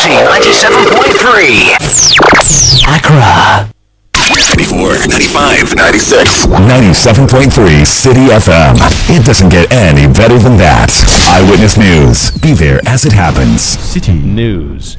Citi 97.3. Accra. 94, 95, 96. 97.3 Citi FM. It doesn't get any better than that. Eyewitness News. Be there as it happens. Citi News.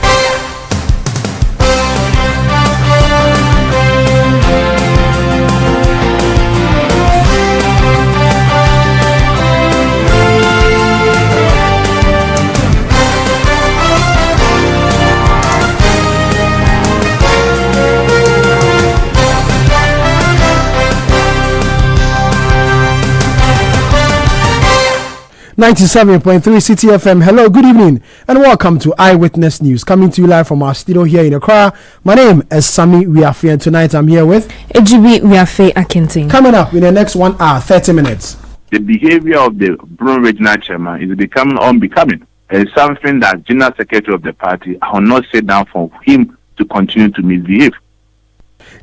Citi FM. Hello, good evening, and welcome to Eyewitness News, coming to you live from our studio here in Accra. My name is Sammy Wiafe, and tonight I'm here with Ejibi Wiafe Akinting. Coming up in the next 1 hour, 30 minutes. The behavior of the Bruno Regional Chairman is becoming unbecoming. It's something that General Secretary of the party will not sit down for him to continue to misbehave.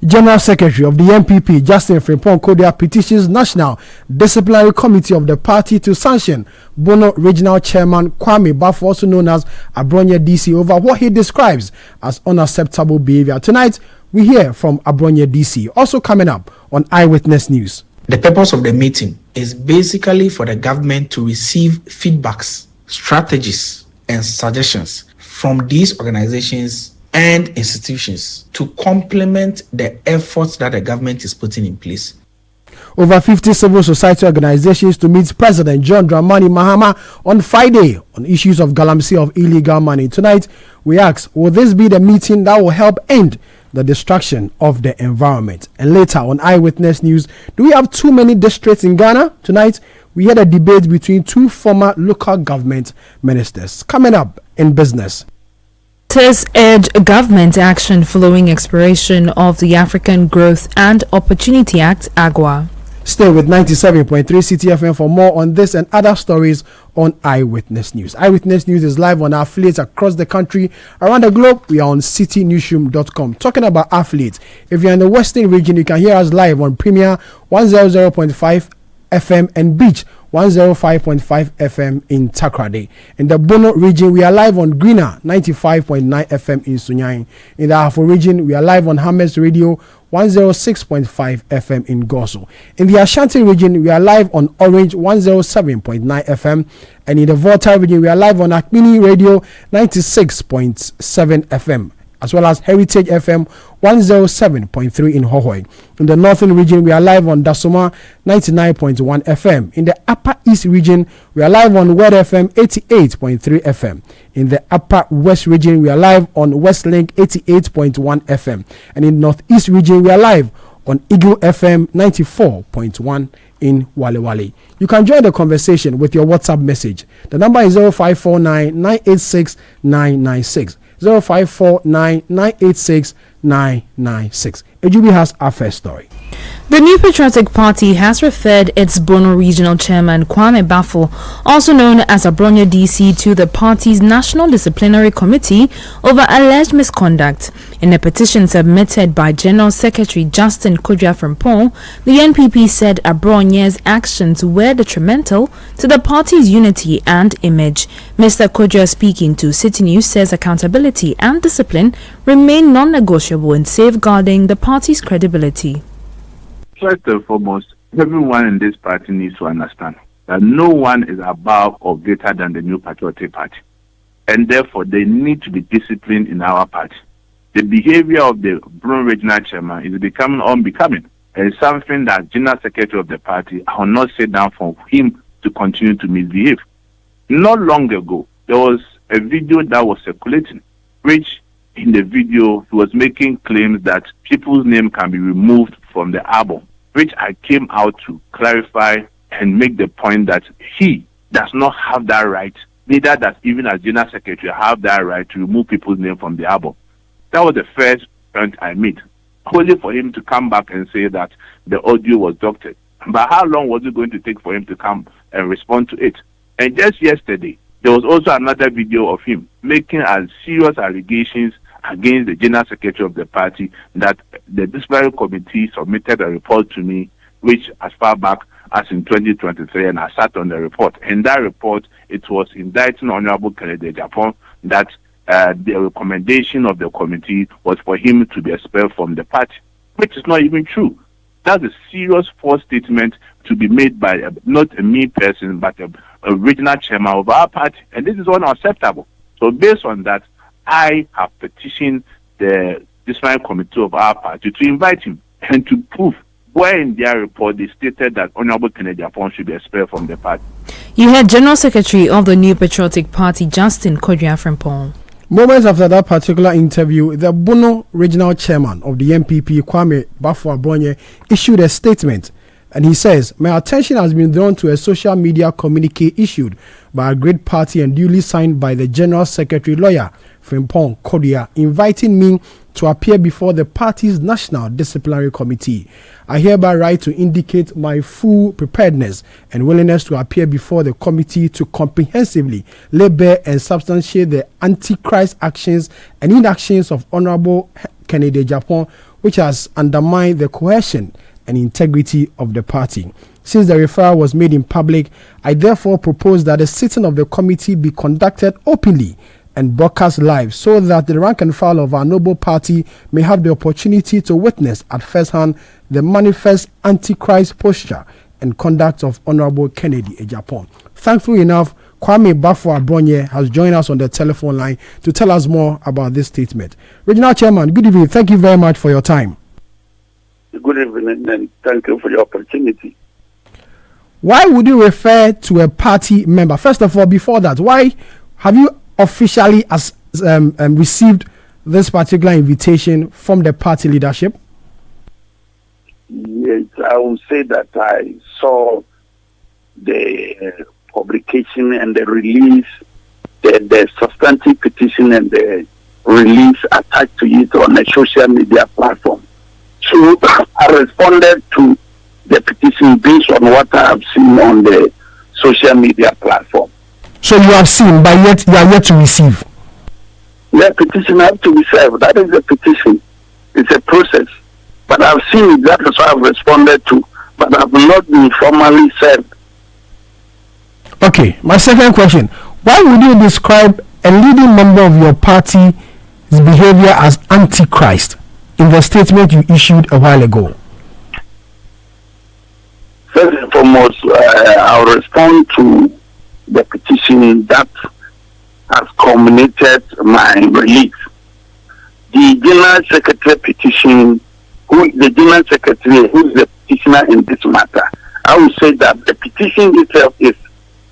General Secretary of the NPP, Justin Frimpong Kodia, petitions National Disciplinary Committee of the party to sanction Bono Regional Chairman Kwame Bafo, also known as Abronya DC, over what he describes as unacceptable behavior. Tonight, we hear from Abronya DC. Also coming up on Eyewitness News. The purpose of the meeting is basically for the government to receive feedbacks, strategies, and suggestions from these organizations and institutions to complement the efforts that the government is putting in place. Over 50 civil society organizations to meet President John Dramani Mahama on Friday on issues of Galamsey of illegal money. Tonight, we ask, will this be the meeting that will help end the destruction of the environment? And later on Eyewitness News, do we have too many districts in Ghana? Tonight, we had a debate between two former local government ministers. Coming up in business. Urge government action following expiration of the African Growth and Opportunity Act, AGWA. Stay with 97.3 Citi FM for more on this and other stories on Eyewitness News. Eyewitness News is live on our affiliates across the country. Around the globe, we are on citinewsroom.com. Talking about affiliates, if you're in the Western region, you can hear us live on Premier 100.5 FM and Beach 105.5 FM in Takrade. In the Bono region, we are live on Greener 95.9 FM in Sunyani. In the Afro region, we are live on Hammers Radio 106.5 FM in Goso. In the Ashanti region, we are live on Orange 107.9 FM. And in the Volta region, we are live on Akmini Radio 96.7 FM. As well as Heritage FM 107.3 in Hohoi. In the Northern region, we are live on Dasoma 99.1 FM. In the Upper East region, we are live on Word FM 88.3 FM. In the Upper West region, we are live on Westlink 88.1 FM. And in Northeast region, we are live on Eagle FM 94.1 in Wale Wale. You can join the conversation with your WhatsApp message. The number is 0549 986 996. 0549 986 996. Ejubi has our first story. The New Patriotic Party has referred its Bono Regional Chairman Kwame Bafo, also known as Abronya DC, to the party's National Disciplinary Committee over alleged misconduct. In a petition submitted by General Secretary Justin Kodria Frimpong, the NPP said Abronya's actions were detrimental to the party's unity and image. Mr. Kodria, speaking to Citi News, says accountability and discipline remain non-negotiable in safeguarding the party's credibility. First and foremost, everyone in this party needs to understand that no one is above or greater than the New Patriotic Party. And therefore, they need to be disciplined in our party. The behavior of the Bruno Regional Chairman is becoming unbecoming. It's something that General Secretary of the party will not sit down for him to continue to misbehave. Not long ago, there was a video that was circulating, which in the video he was making claims that people's name can be removed from the album, which I came out to clarify and make the point that he does not have that right, neither does even as General Secretary have that right to remove people's name from the album. That was the first point I made, only for him to come back and say that the audio was doctored. But how long was it going to take for him to come and respond to it? And just yesterday, there was also another video of him making as serious allegations against the General Secretary of the party that the disciplinary committee submitted a report to me, which as far back as in 2023, and I sat on the report. In that report, it was indicting Honorable Kennedy Japan that the recommendation of the committee was for him to be expelled from the party, which is not even true. That's a serious false statement to be made by not a me person, but a regional chairman of our party, and this is unacceptable. So based on that, I have petitioned the disciplinary committee of our party to invite him and to prove where in their report they stated that Honorable Kennedy Ajaapong should be expelled from the party. You heard General Secretary of the New Patriotic Party, Justin Kodria Frimpong. Moments after that particular interview, the Bono regional chairman of the MPP, Kwame Bafo-Abronye, issued a statement. And he says, my attention has been drawn to a social media communique issued by a great party and duly signed by the General Secretary lawyer, Frimpong Kodria, inviting me to appear before the party's National Disciplinary Committee. I hereby write to indicate my full preparedness and willingness to appear before the committee to comprehensively lay bare and substantiate the antichrist actions and inactions of Honorable Kennedy Ajaapong, which has undermined the cohesion and integrity of the party. Since the referral was made in public, I therefore propose that the sitting of the committee be conducted openly and broadcast live so that the rank and file of our noble party may have the opportunity to witness at first hand the manifest antichrist posture and conduct of Honorable Kennedy Ajaapong. Thankfully enough, Kwame Bafo-Abronye has joined us on the telephone line to tell us more about this statement. Regional Chairman, good evening. Thank you very much for your time. Good evening and thank you for the opportunity. Why would you refer to a party member? First of all, before that, why have you officially received this particular invitation from the party leadership? Yes, I will say that I saw the publication and the release, the substantive petition and the release attached to it on a social media platform. So I responded to the petition based on what I have seen on the social media platform. So you have seen, but yet you are yet to receive? The petition has to be served. That is the petition. It's a process. But I've seen it. That is what I've responded to. But I've not been formally served. Okay. My second question. Why would you describe a leading member of your party's behavior as antichrist in the statement you issued a while ago? First and foremost, I'll respond to the petition that has culminated my release. The General Secretary petition, the General Secretary who is the petitioner in this matter, I will say that the petition itself is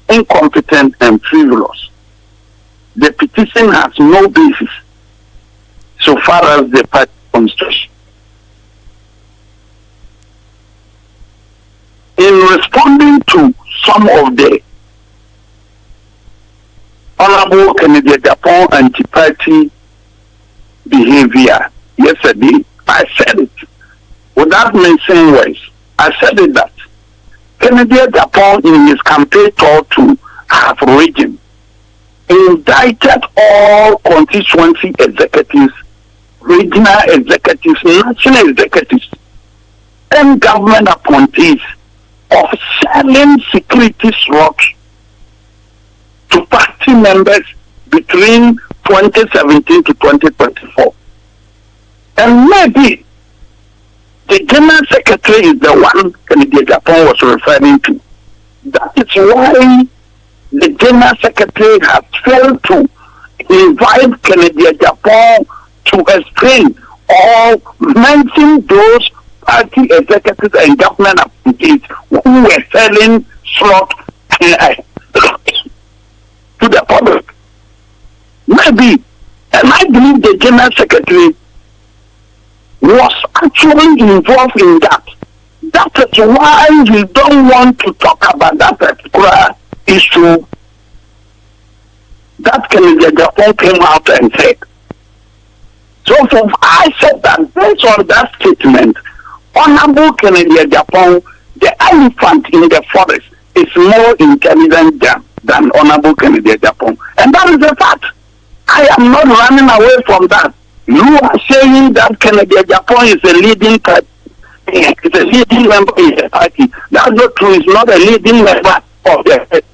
incompetent and frivolous. The petition has no basis so far as the party constitution. In responding to some of the Honorable Kennedy Ajaapong anti-party behavior yesterday, I said it without mentioning words. I said it that Kennedy Ajaapong in his campaign tour to half region indicted all constituency executives, regional executives, national executives, and government appointees of selling security slots to party members between 2017 to 2024. And maybe the General Secretary is the one Kennedy Ajaapong was referring to. That is why the General Secretary has failed to invite Kennedy Ajaapong to explain or mention those party executives and government appointees who were selling slots to the public. Maybe, and I believe the General Secretary was actually involved in that. That is why we don't want to talk about that particular issue that Kennedy Ajaapong came out and said. So I said that based on that statement, Honorable Kennedy Ajaapong, the elephant in the forest, is more intelligent than Honorable Kennedy Ajaapong. And that is a fact. I am not running away from that. You are saying that Kennedy Ajaapong is a leading party. It's a leading member in the party. That's not true. He's not a leading member of the party.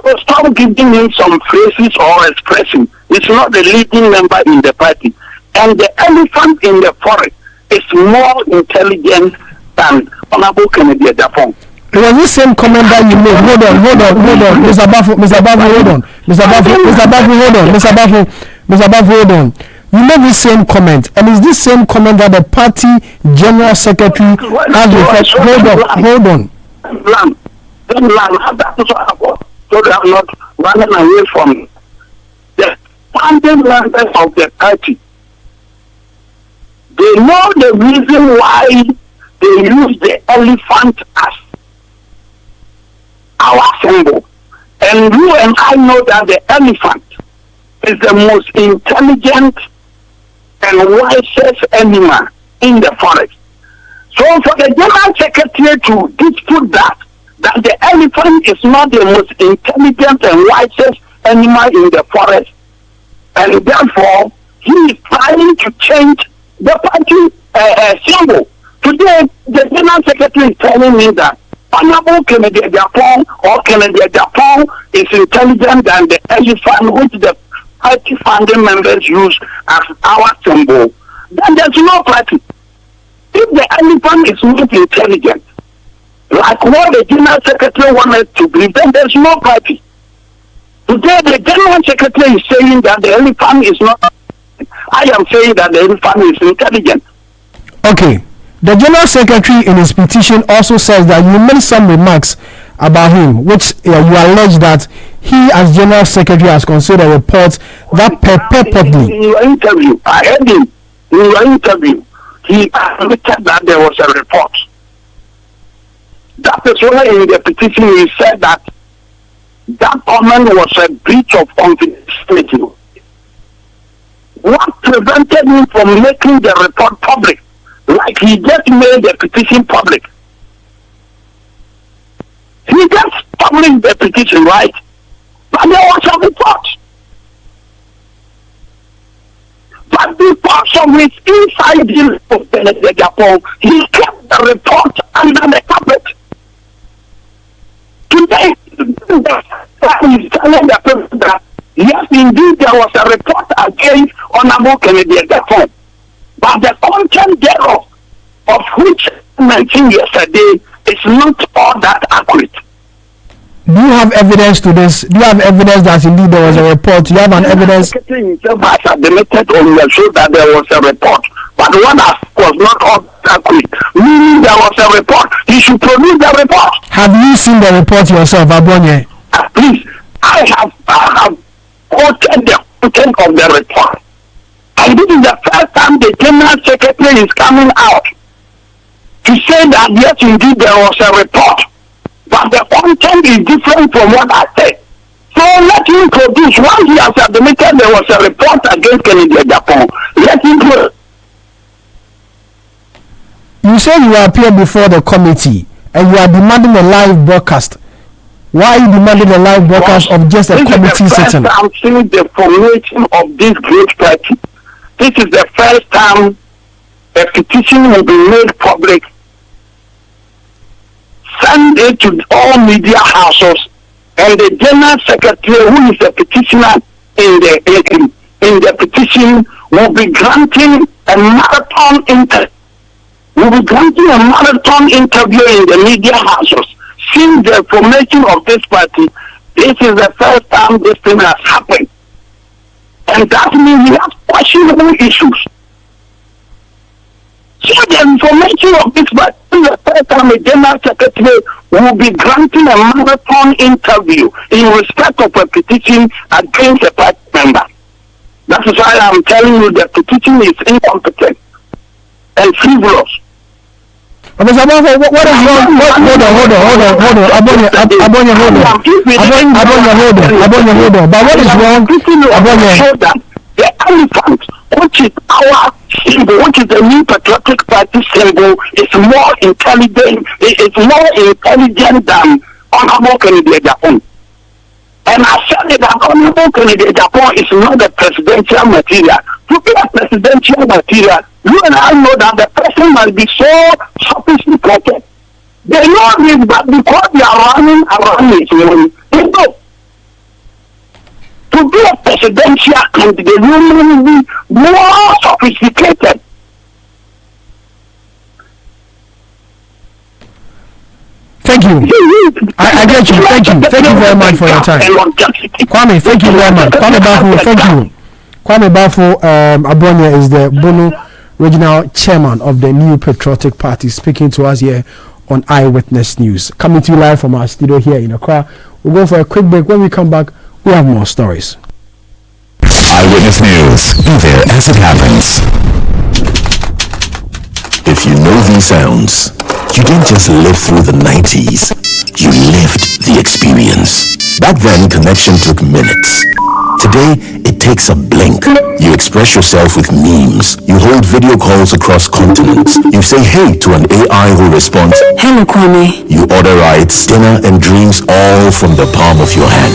So stop giving him some phrases or expression is not the leading member in the party. And the elephant in the forest is more intelligent than Honorable Kennedy Ejapong. It was the same comment that you made. Hold on, Mr. Bafu, hold on. Mr. Bafu, hold on. You made the same comment, and it's this same comment that the party general secretary has referred. Hold on. So they are not running away from the founding members of the party. They know the reason why they use the elephant as our symbol. And you and I know that the elephant is the most intelligent and wisest animal in the forest. So for the general secretary to dispute that the elephant is not the most intelligent and wisest animal in the forest, and therefore he is trying to change the party symbol. Today, the general secretary is telling me that Honorable Kennedy Ejapong or Kennedy Ejapong is intelligent than the elephant which the party founding members use as our symbol. Then there's no party. If the elephant is not intelligent, like what the general secretary wanted to be, then there's no party. Today, the general secretary is saying that the elephant is not. I am saying that the elephant is intelligent. Okay. The general secretary in his petition also says that you made some remarks about him, which you allege that he, as general secretary, has considered a report that purportedly. In your interview, I heard him. In your interview, he admitted that there was a report. That is why in the petition he said that comment was a breach of confidentiality. What prevented him from making the report public? Like he just made the petition public. He just published the petition, right? But there was a report. But because of his inside deal of the Japan, he kept the report under the carpet. Today, he's telling the person that yes, indeed, there was a report against Honorable Kennedy Ejapong. But the content thereof, of which I mentioned yesterday, is not all that accurate. Do you have evidence to this? Do you have evidence that indeed there was a report? Do you have an evidence? The secretary himself has admitted on the show that there was a report, but what was not all that accurate. Meaning there was a report. He should produce the report. Have you seen the report yourself, Abonye? Please, I have quoted the content of the report. And this is the first time the general secretary is coming out to say that yes, indeed, there was a report. But the content is different from what I said. So let him produce. Once he has admitted there was a report against Kennedy Ejapong, let him produce. You say you appear before the committee and you are demanding a live broadcast. Why are you demanding a live broadcast of just a committee sitting? I'm seeing the formation of this great party. This is the first time a petition will be made public. Send it to all media houses, and the general secretary, who is a petitioner in the petition, will be granting a marathon interview. Will be granting a marathon interview in the media houses. Since the formation of this party, this is the first time this thing has happened. And that means we have questionable issues. So the information of this party is the first time a general secretary will be granting a marathon interview in respect of a petition against a party member. That is why I'm telling you the petition is incompetent and frivolous. What is wrong? Hold on. Abonye, hold on. But what is wrong? Abonye. The elephant, which is our symbol, which is the new patriotic party symbol, is more intelligent. It's more intelligent than Honorable Kennedy Ejapong. And I said that Honorable Kennedy Ejapong is not the presidential material. To be a presidential material, you and I know that the person must be so sophisticated. They know this, but because they are running around his money, they know. To to be a presidential candidate, you will be more sophisticated. Thank you. I get you. Thank you. Thank you very much for your time. Kwame, thank you very much. Kwame Bafo, thank you. Kwame Bafo Abronya is the Bono Regional Chairman of the New Patriotic Party, speaking to us here on Eyewitness News. Coming to you live from our studio here in Accra. We'll go for a quick break. When we come back, we have more stories. Eyewitness News. Be there as it happens. If you know these sounds, you didn't just live through the 90s. You lived the experience. Back then, connection took minutes. Today, it takes a blink. You express yourself with memes. You hold video calls across continents. You say hey to an AI who responds, "Hello, Kwame." You order rides, dinner, and dreams all from the palm of your hand.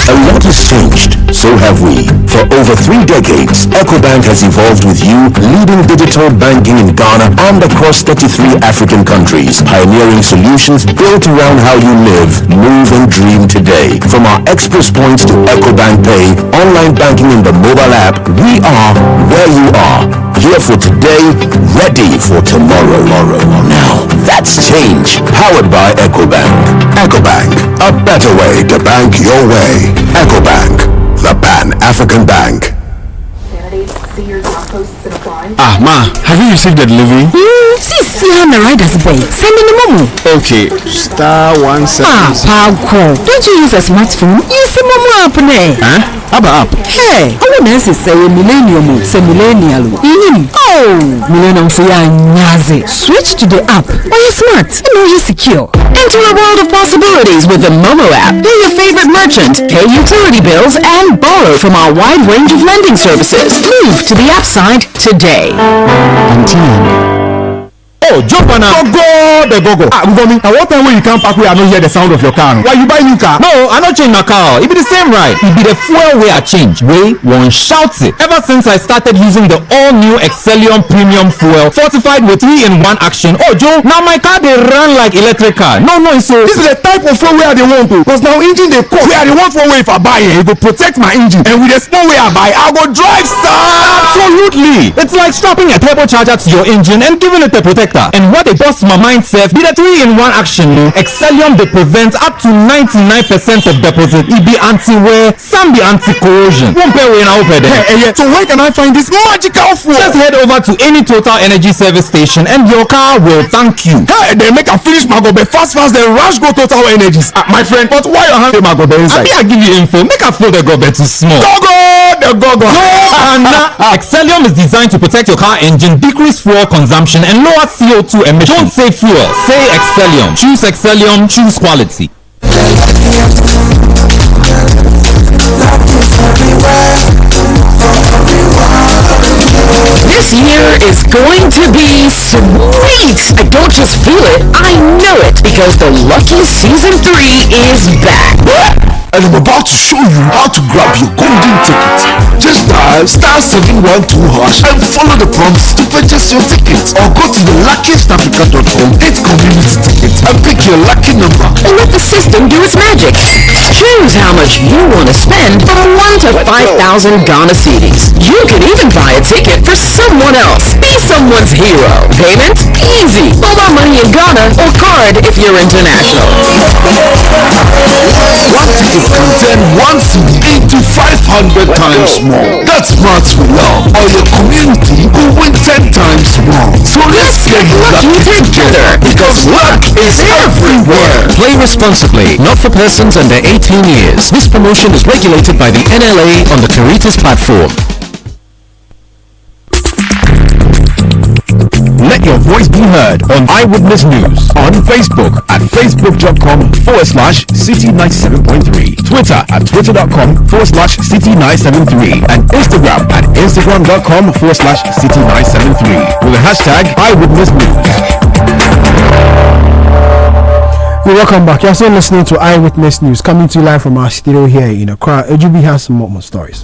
A lot has changed. So have we. For over 3 decades, EcoBank has evolved with you, leading digital banking in Ghana and across 33 African countries, pioneering solutions built around how you live, move, and dream today. From our express points to EcoBank Pay, online banking in the mobile app, we are where you are. Here for today, ready for tomorrow. Now, that's change. Powered by EcoBank. EcoBank, a better way to bank your way. EcoBank, the Pan-African Bank. Ma, have you received the delivery? See how the rider's pay. Send in the momo. Okay, *177. Paco, don't you use a smartphone? Use the momo app ne. Huh? App. Hey, I want to say millennial. Oh, millennium for ya nyaze. Switch to the app. Or you smart. You know you're secure. Enter a world of possibilities with the Momo app. Be your favorite merchant, pay utility bills, and borrow from our wide range of lending services. Move to the app side today. Oh, jump on now. Go. Ngomi, and what time when you come back where I don't hear the sound of your car? Why you buy new car? No, I not change my car. It be the same ride. It be the fuel where I change. One shouts it. Ever since I started using the all-new Excellium Premium Fuel, fortified with 3-in-1 action. Oh, Joe, now my car they run like electric car. No, so this is the type of fuel where they want to. Because now engine they cost. Where they want for way if I buy it, it will protect my engine. And with the small way I buy, I go drive, sir. Absolutely. It's like strapping a turbocharger to your engine and giving it a protector. And what they bust my mind self be the 3-in-1 action. Excellium they prevent up to 99% of deposit. It be anti-wear, some be anti-corrosion. One pair way now open there. So where can I find this magical fuel? Just head over to any Total Energy service station and your car will thank you. Hey, they make a finish Magobe fast then rush go Total Energies. My friend, but why you have the Magobe inside? I give you info. Make a fuel the Gobe too small. Go. And Excellium is designed to protect your car engine, decrease fuel consumption, and lower CO2 emissions. Don't say fuel, say Excellium. Choose Excellium, choose quality. This year is going to be sweet. I don't just feel it, I know it. Because the Lucky Season 3 is back. And I'm about to show you how to grab your golden ticket. Just dial *712# and follow the prompts to purchase your ticket. Or go to the luckiestafrica.com, hit community ticket, and pick your lucky number. And let the system do its magic. Choose how much you want to spend from 1 to 5,000 Ghana cedis. You can even buy a ticket for someone else. Be someone's hero. Payment? Easy. Mobile money in Ghana or card if you're international. One ticket can turn 1 cedi into 500 times more. That's smart we love. Or your community will win 10 times more. So let's get lucky together, because luck is everywhere. Play responsibly, not for persons under 18 years. This promotion is regulated by the NLA on the Caritas platform. Let your voice be heard on Eyewitness News on Facebook at facebook.com/Citi97.3, Twitter at twitter.com/Citi973, and Instagram at instagram.com/Citi973 with the hashtag Eyewitness News. Welcome back. You're still listening to Eyewitness News, coming to you live from our studio here in Accra. AGB has some more stories.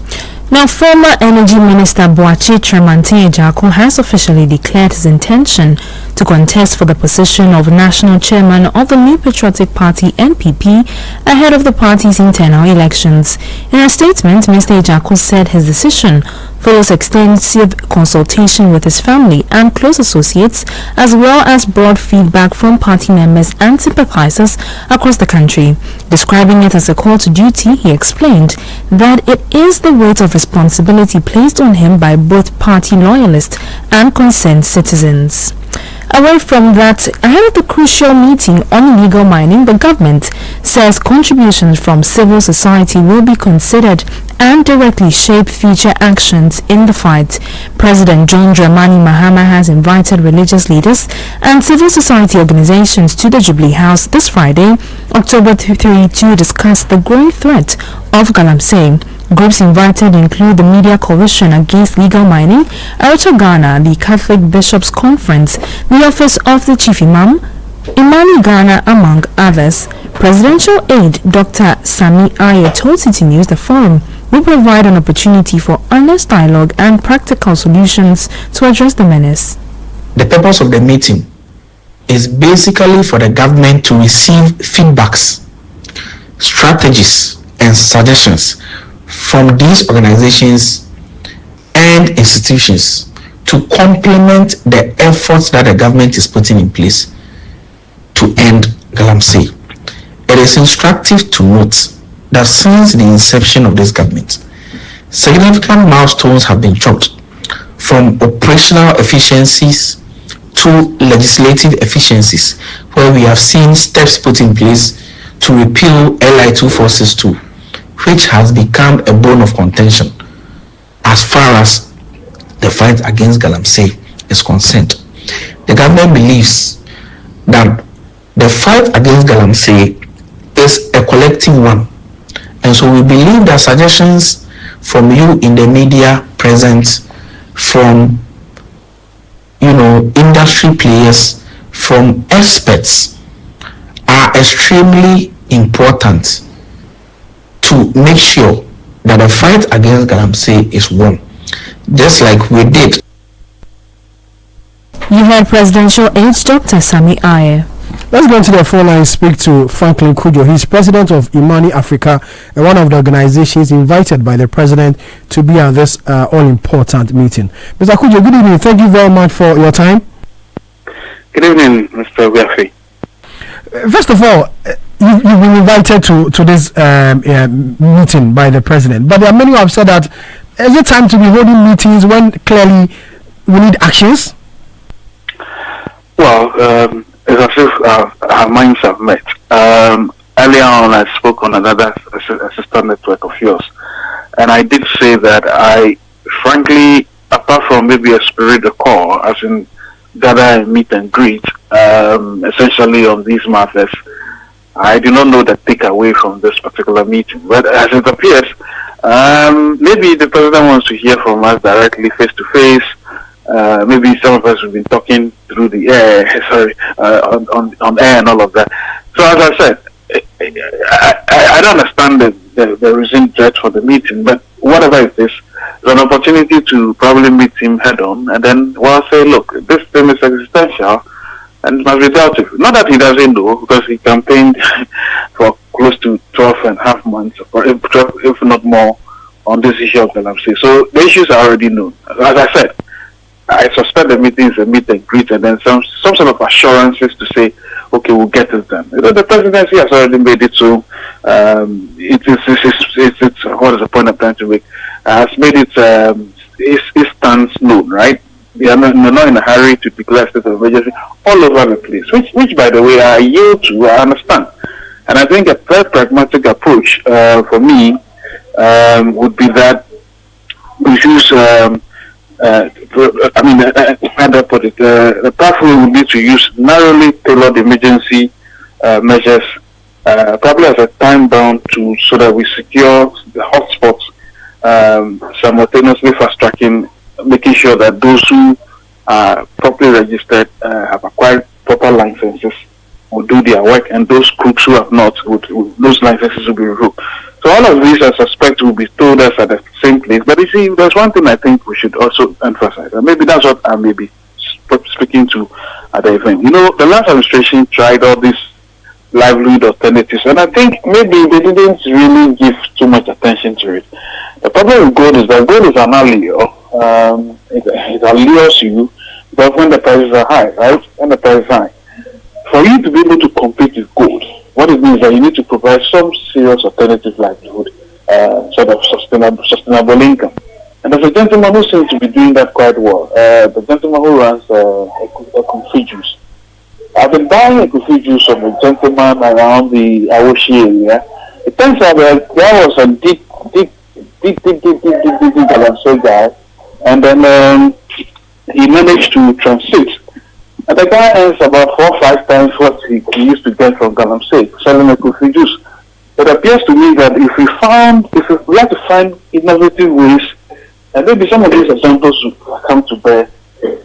Now, former Energy Minister Boachi Tremantin Ejaku has officially declared his intention to contest for the position of National Chairman of the New Patriotic Party (NPP) ahead of the party's internal elections. In a statement, Mr. Ejaku said his decision follows extensive consultation with his family and close associates, as well as broad feedback from party members and sympathizers across the country. Describing it as a call to duty, he explained that it is the weight of responsibility placed on him by both party loyalists and concerned citizens. Away from that, ahead of the crucial meeting on illegal mining, the government says contributions from civil society will be considered and directly shape future actions in the fight. President John Dramani Mahama has invited religious leaders and civil society organizations to the Jubilee House this Friday, October 3, to discuss the growing threat of Galamsey. Groups invited include the Media Coalition Against Legal Mining, Arato Ghana, the Catholic Bishops' Conference, the Office of the Chief Imam, Imani Ghana, among others. Presidential aide Dr. Sami Aye told Citi News the forum will provide an opportunity for honest dialogue and practical solutions to address the menace. The purpose of the meeting is basically for the government to receive feedbacks, strategies, and suggestions from these organizations and institutions to complement the efforts that the government is putting in place to end Galamsey. It is instructive to note that since the inception of this government, significant milestones have been chopped, from operational efficiencies to legislative efficiencies, where we have seen steps put in place to repeal LI 246-2, which has become a bone of contention as far as the fight against Galamsey is concerned. The government believes that the fight against Galamsey is a collective one, and so we believe that suggestions from you in the media present, from industry players, from experts, are extremely important to make sure that the fight against Galamsey is won, just like we did. You heard Presidential aide Dr. Sami Aye. Let's go into the phone line and speak to Franklin Kujo. He's president of Imani Africa, one of the organizations invited by the president to be at this all-important meeting. Mr. Kujo, good evening. Thank you very much for your time. Good evening, Mr. Wiafi. First of all, you've been invited to this meeting by the president, but there are many who have said that is it time to be holding meetings when clearly we need actions? Well, it's as if our minds have met. Earlier on, I spoke on another sister network of yours, and I did say that I, frankly, apart from maybe a spirit of call, as in gather and meet and greet, essentially on these matters, I do not know the takeaway from this particular meeting. But as it appears, maybe the president wants to hear from us directly, face to face. Maybe some of us have been talking through the air, on air and all of that. So as I said, I don't understand the reason judge for the meeting, but whatever it is, it's an opportunity to probably meet him head on, and then say, look, this thing is existential and it must be dealt with. Not that he doesn't know, because he campaigned for close to 12 and a half months, or if not more, on this issue of Galamsey. So the issues are already known. As I said, I suspect the meeting is a meet and greet, and then some sort of assurances to say, okay, we'll get it done. The presidency has already made it so. It's what is the point I'm trying to make? Has made its stance known, right? They are not in a hurry to declare state of emergency all over the place, which by the way, I yield to, I understand. And I think a very pragmatic approach for me would be that we use, the pathway would be to use narrowly tailored emergency measures, probably as a time bound so that we secure the hotspots, simultaneously fast tracking, making sure that those who are properly registered, have acquired proper licenses, will do their work, and those crooks who have not, those licenses will be revoked. So So all of these, I suspect, will be told us at the same place. But you see, there's one thing I think we should also emphasize, and maybe that's what I may be speaking to at the event. You know, the last administration tried all these livelihood alternatives, and I think maybe they didn't really give too much attention to it. The problem with gold is that gold is an allure. It allures you, but when the prices are high, right? When the price is high, for you to be able to compete with gold, what it means is that you need to provide some serious alternative livelihood, sort of sustainable income. And there's a gentleman who seems to be doing that quite well. The gentleman who runs a coffee juice. I've been buying a coffee juice from a gentleman around the Awoshi area. It turns out that there was a deep Galamsey guy, and then he managed to transit. And the guy earns about 4 or 5 times what he used to get from Galamsey, selling a coffee juice. It appears to me that if we have to find innovative ways, and maybe some of these examples will come to bear,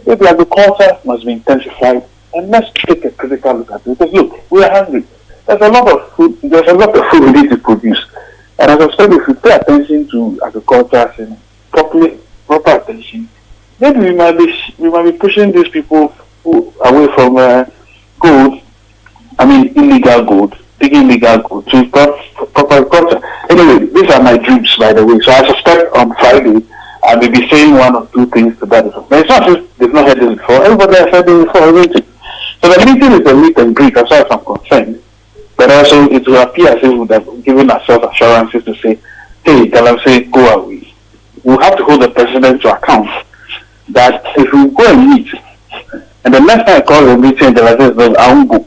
maybe agriculture must be intensified, and let's take a critical look at it. Because look, we are hungry. There's a lot of food we need to produce. And as I said, if we pay attention to agriculture and proper attention, maybe we might be pushing these people away from gold, illegal gold, taking illegal gold to proper agriculture. Anyway, these are my dreams, by the way. So I suspect on Friday I may be saying 1 or 2 things to that effect. It's not just they've not heard this before. Everybody has heard this before, isn't it? So the meeting is a meet and greet as far as I'm concerned. But also it will appear as if we have given ourselves assurances to say, hey, Galamsey, go away. We'll have to hold the president to account that if we go and meet, and the next time I call the meeting, Galamsey says, I won't go.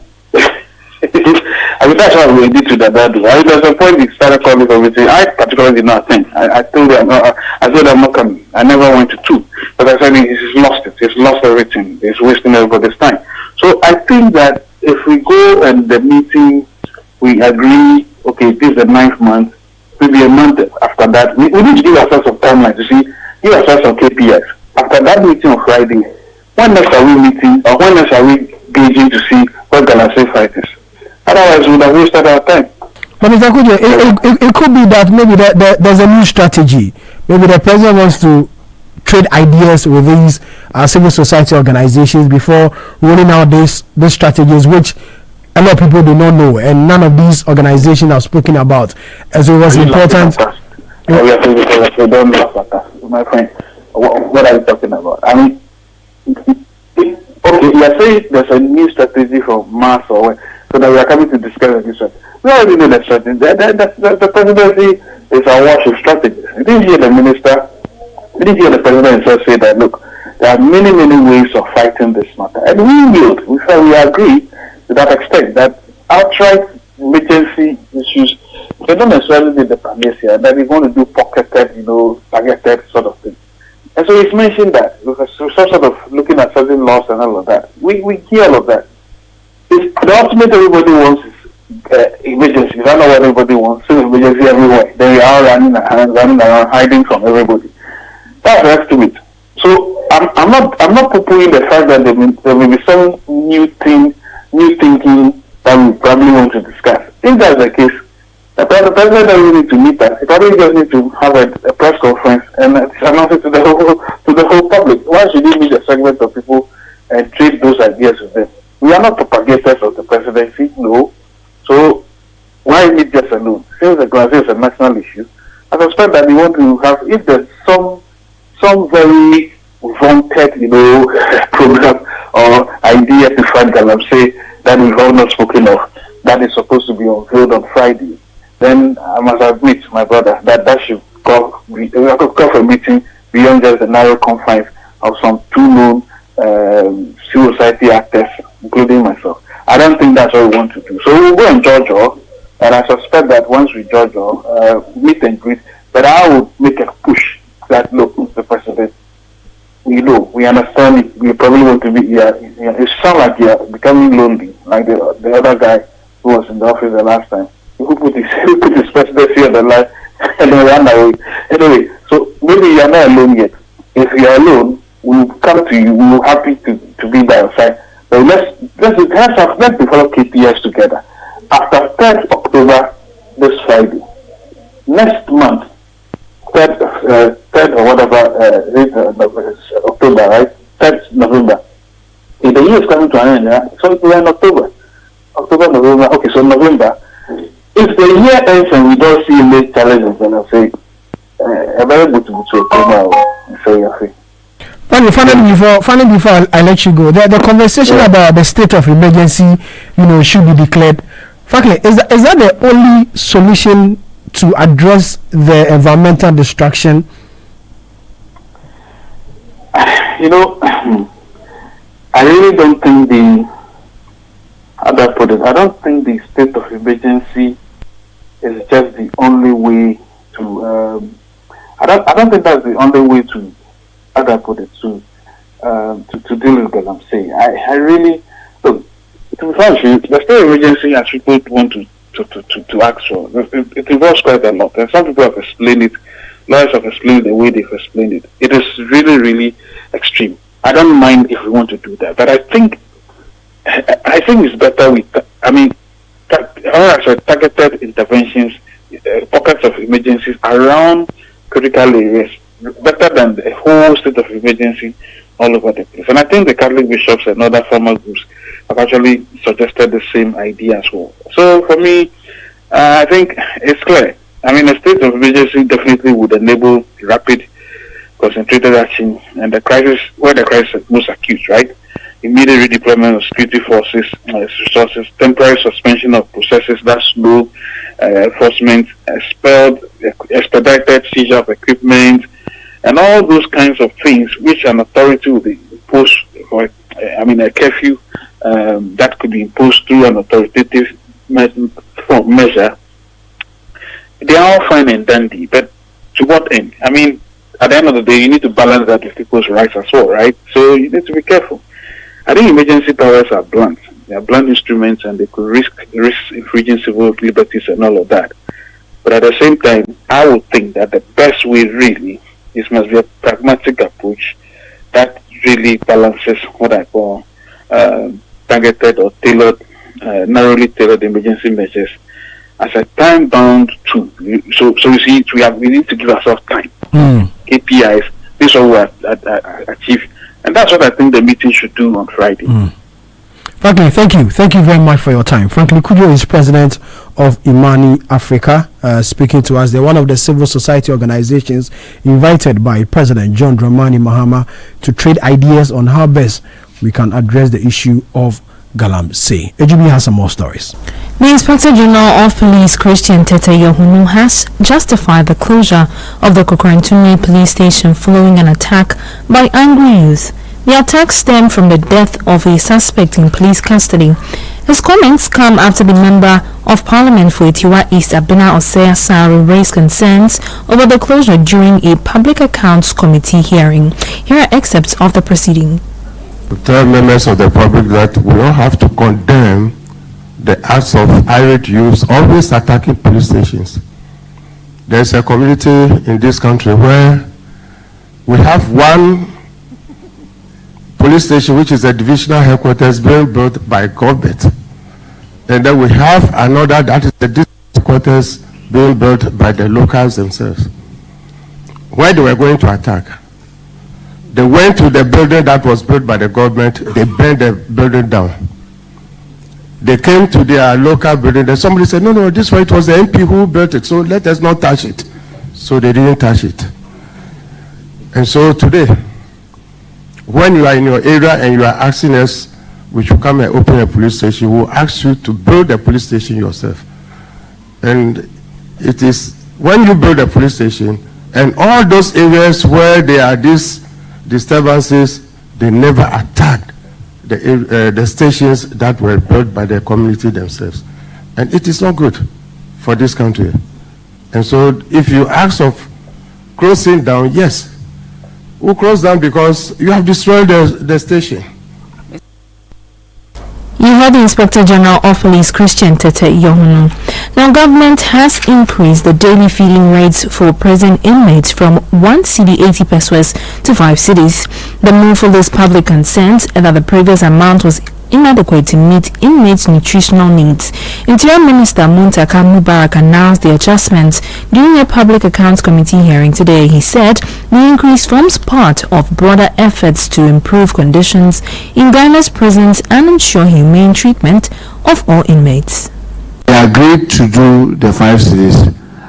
That's what we did to the other. There's a point he started calling for meeting. I particularly did not think. I told him, I told him I'm not coming. I never went to 2. But I said he's lost it. He's lost everything. He's wasting everybody's time. So I think that if we go and the meeting, we agree, okay, this is the 9th month, maybe a month after that, we need to give ourselves some timeline to see, give ourselves some KPIs. After that meeting on Friday, when next are we meeting, or when next are we gauging to see what Galamsey fight is? Otherwise, we would have wasted our time. But Mr. Kujo, it could be that maybe there's a new strategy. Maybe the president wants to trade ideas with these civil society organizations before rolling out these strategies, which a lot of people do not know, and none of these organizations have spoken about. As it was important. We don't laugh at us, my friend. What are you talking about? I mean, okay, you're saying there's a new strategy for mass or what? So that we are coming to discuss this one. We already know the strategy. The presidency is awash with strategies. You didn't hear the minister, you didn't hear the president himself say that, look, there are many ways of fighting this matter. And we yield. We agree to that extent that outright emergency issues, they don't necessarily need the panacea, that we want to do pocketed, targeted sort of thing. And so he's mentioned that, because we're sort of looking at certain laws and all of that. We hear all of that. The ultimate everybody wants is emergency. I don't know what everybody wants. So emergency everywhere. Then we are running around, hiding from everybody. That's the estimate. So I'm not poo-pooing the fact that there will be some new thinking that we probably want to discuss. If that's the case, the president doesn't need to meet us. He probably just need to have a press conference and announce it to the whole public. Why should he meet a segment of people and trade those ideas with them? We are not propagators of the presidency, no. So why meet just alone? Since the Galamsey is a national issue, I suspect that we want to have, if there's some very vaunted, program or idea to fight Galamsey that we've all not spoken of, that is supposed to be unveiled on Friday, then I must admit, my brother, that should call for a meeting beyond just the narrow confines of some 2 known civil society actors, including myself. I don't think that's what we want to do. So we'll go and judge all, and I suspect that once we judge all, meet and greet, but I would make a push that, look, Mr. President, we understand it. We probably want to be here. It sounds like you're becoming lonely, like the other guy who was in the office the last time. Who put his presidency on the line and then ran away. Anyway, so maybe you're not alone yet. If you're alone, we'll come to you. We're happy to be by your side. But let's develop KPIs together. After 3rd October, this Friday, next month, third or whatever, October, right? 3rd November. If the year is coming to an end, so we are in October, November. Okay, so November. If the year ends and we don't see late challenges, then I'll say, a very good October. So Finally, before I let you go, the conversation about the state of emergency, should be declared. Frankly, is that the only solution to address the environmental destruction? I really don't think I don't think the state of emergency is just the only way to. I don't think that's the only way to. To deal with Galamsey. I really look. To be frank, the state of emergency as people want to ask for, it involves quite a lot. And some people have explained it. Lawyers have explained the way they've explained it. It is really, really extreme. I don't mind if we want to do that, but I think it's better with. Targeted interventions, pockets of emergencies around critical areas. Better than the whole state of emergency all over the place. And I think the Catholic bishops and other formal groups have actually suggested the same idea as well. So for me, I think it's clear. A state of emergency definitely would enable rapid, concentrated action and where the crisis is most acute, right? Immediate redeployment of security forces, resources, temporary suspension of processes that slow enforcement, expedited seizure of equipment, and all those kinds of things which an authority will impose, a curfew that could be imposed through an authoritative measure. They are all fine and dandy, but to what end? At the end of the day, you need to balance that with people's rights as well, right? So you need to be careful. I think emergency powers are blunt. They are blunt instruments, and they could risk infringing civil liberties and all of that. But at the same time, I would think that the best way really must be a pragmatic approach that really balances what I call targeted or tailored, narrowly tailored emergency measures as a time-bound tool. So you see, we need to give ourselves time. KPIs, this is what we have achieved. And that's what I think the meeting should do on Friday. Frankly, thank you. Thank you very much for your time. Frankly Kujo is president of Imani Africa, speaking to us. They're one of the civil society organizations invited by President John Dramani Mahama to trade ideas on how best we can address the issue of Galamsey. Ejubi has some more stories. The Inspector General of Police, Christian Tete Yohunu, has justified the closure of the Kokorantumi police station following an attack by angry youth. The attack stemmed from the death of a suspect in police custody. His comments come after the Member of Parliament for Itiwa East, Abena Osea Sari, raised concerns over the closure during a Public Accounts Committee hearing. Here are excerpts of the proceeding. To tell members of the public that we all have to condemn the acts of irate youths always attacking police stations. There's a community in this country where we have one police station which is a divisional headquarters being built by government, and then we have another that is the district headquarters being built by the locals themselves. Where they were going to attack, they went to the building that was built by the government, they burned the building down. They came to their local building, and somebody said, no, this one, it was the MP who built it, so let us not touch it. So they didn't touch it. And so today, when you are in your area and you are asking us, we should come and open a police station, we will ask you to build a police station yourself. And it is when you build a police station, and all those areas where there are these disturbances, they never attacked the stations that were built by the community themselves. And it is not good for this country. And so if you ask of closing down, yes, we'll close down because you have destroyed the station. You heard the Inspector General of Police, Christian Tete Yohunu. Now, government has increased the daily feeding rates for prison inmates from 1 cedi 80 pesos to 5 cedis. The move follows public consent that the previous amount was inadequate to meet inmates' nutritional needs. Interior Minister Muntaka Mubarak announced the adjustments during a Public Accounts Committee hearing today. He said the increase forms part of broader efforts to improve conditions in Ghana's prisons and ensure humane treatment of all inmates. We agreed to do the 5 cities,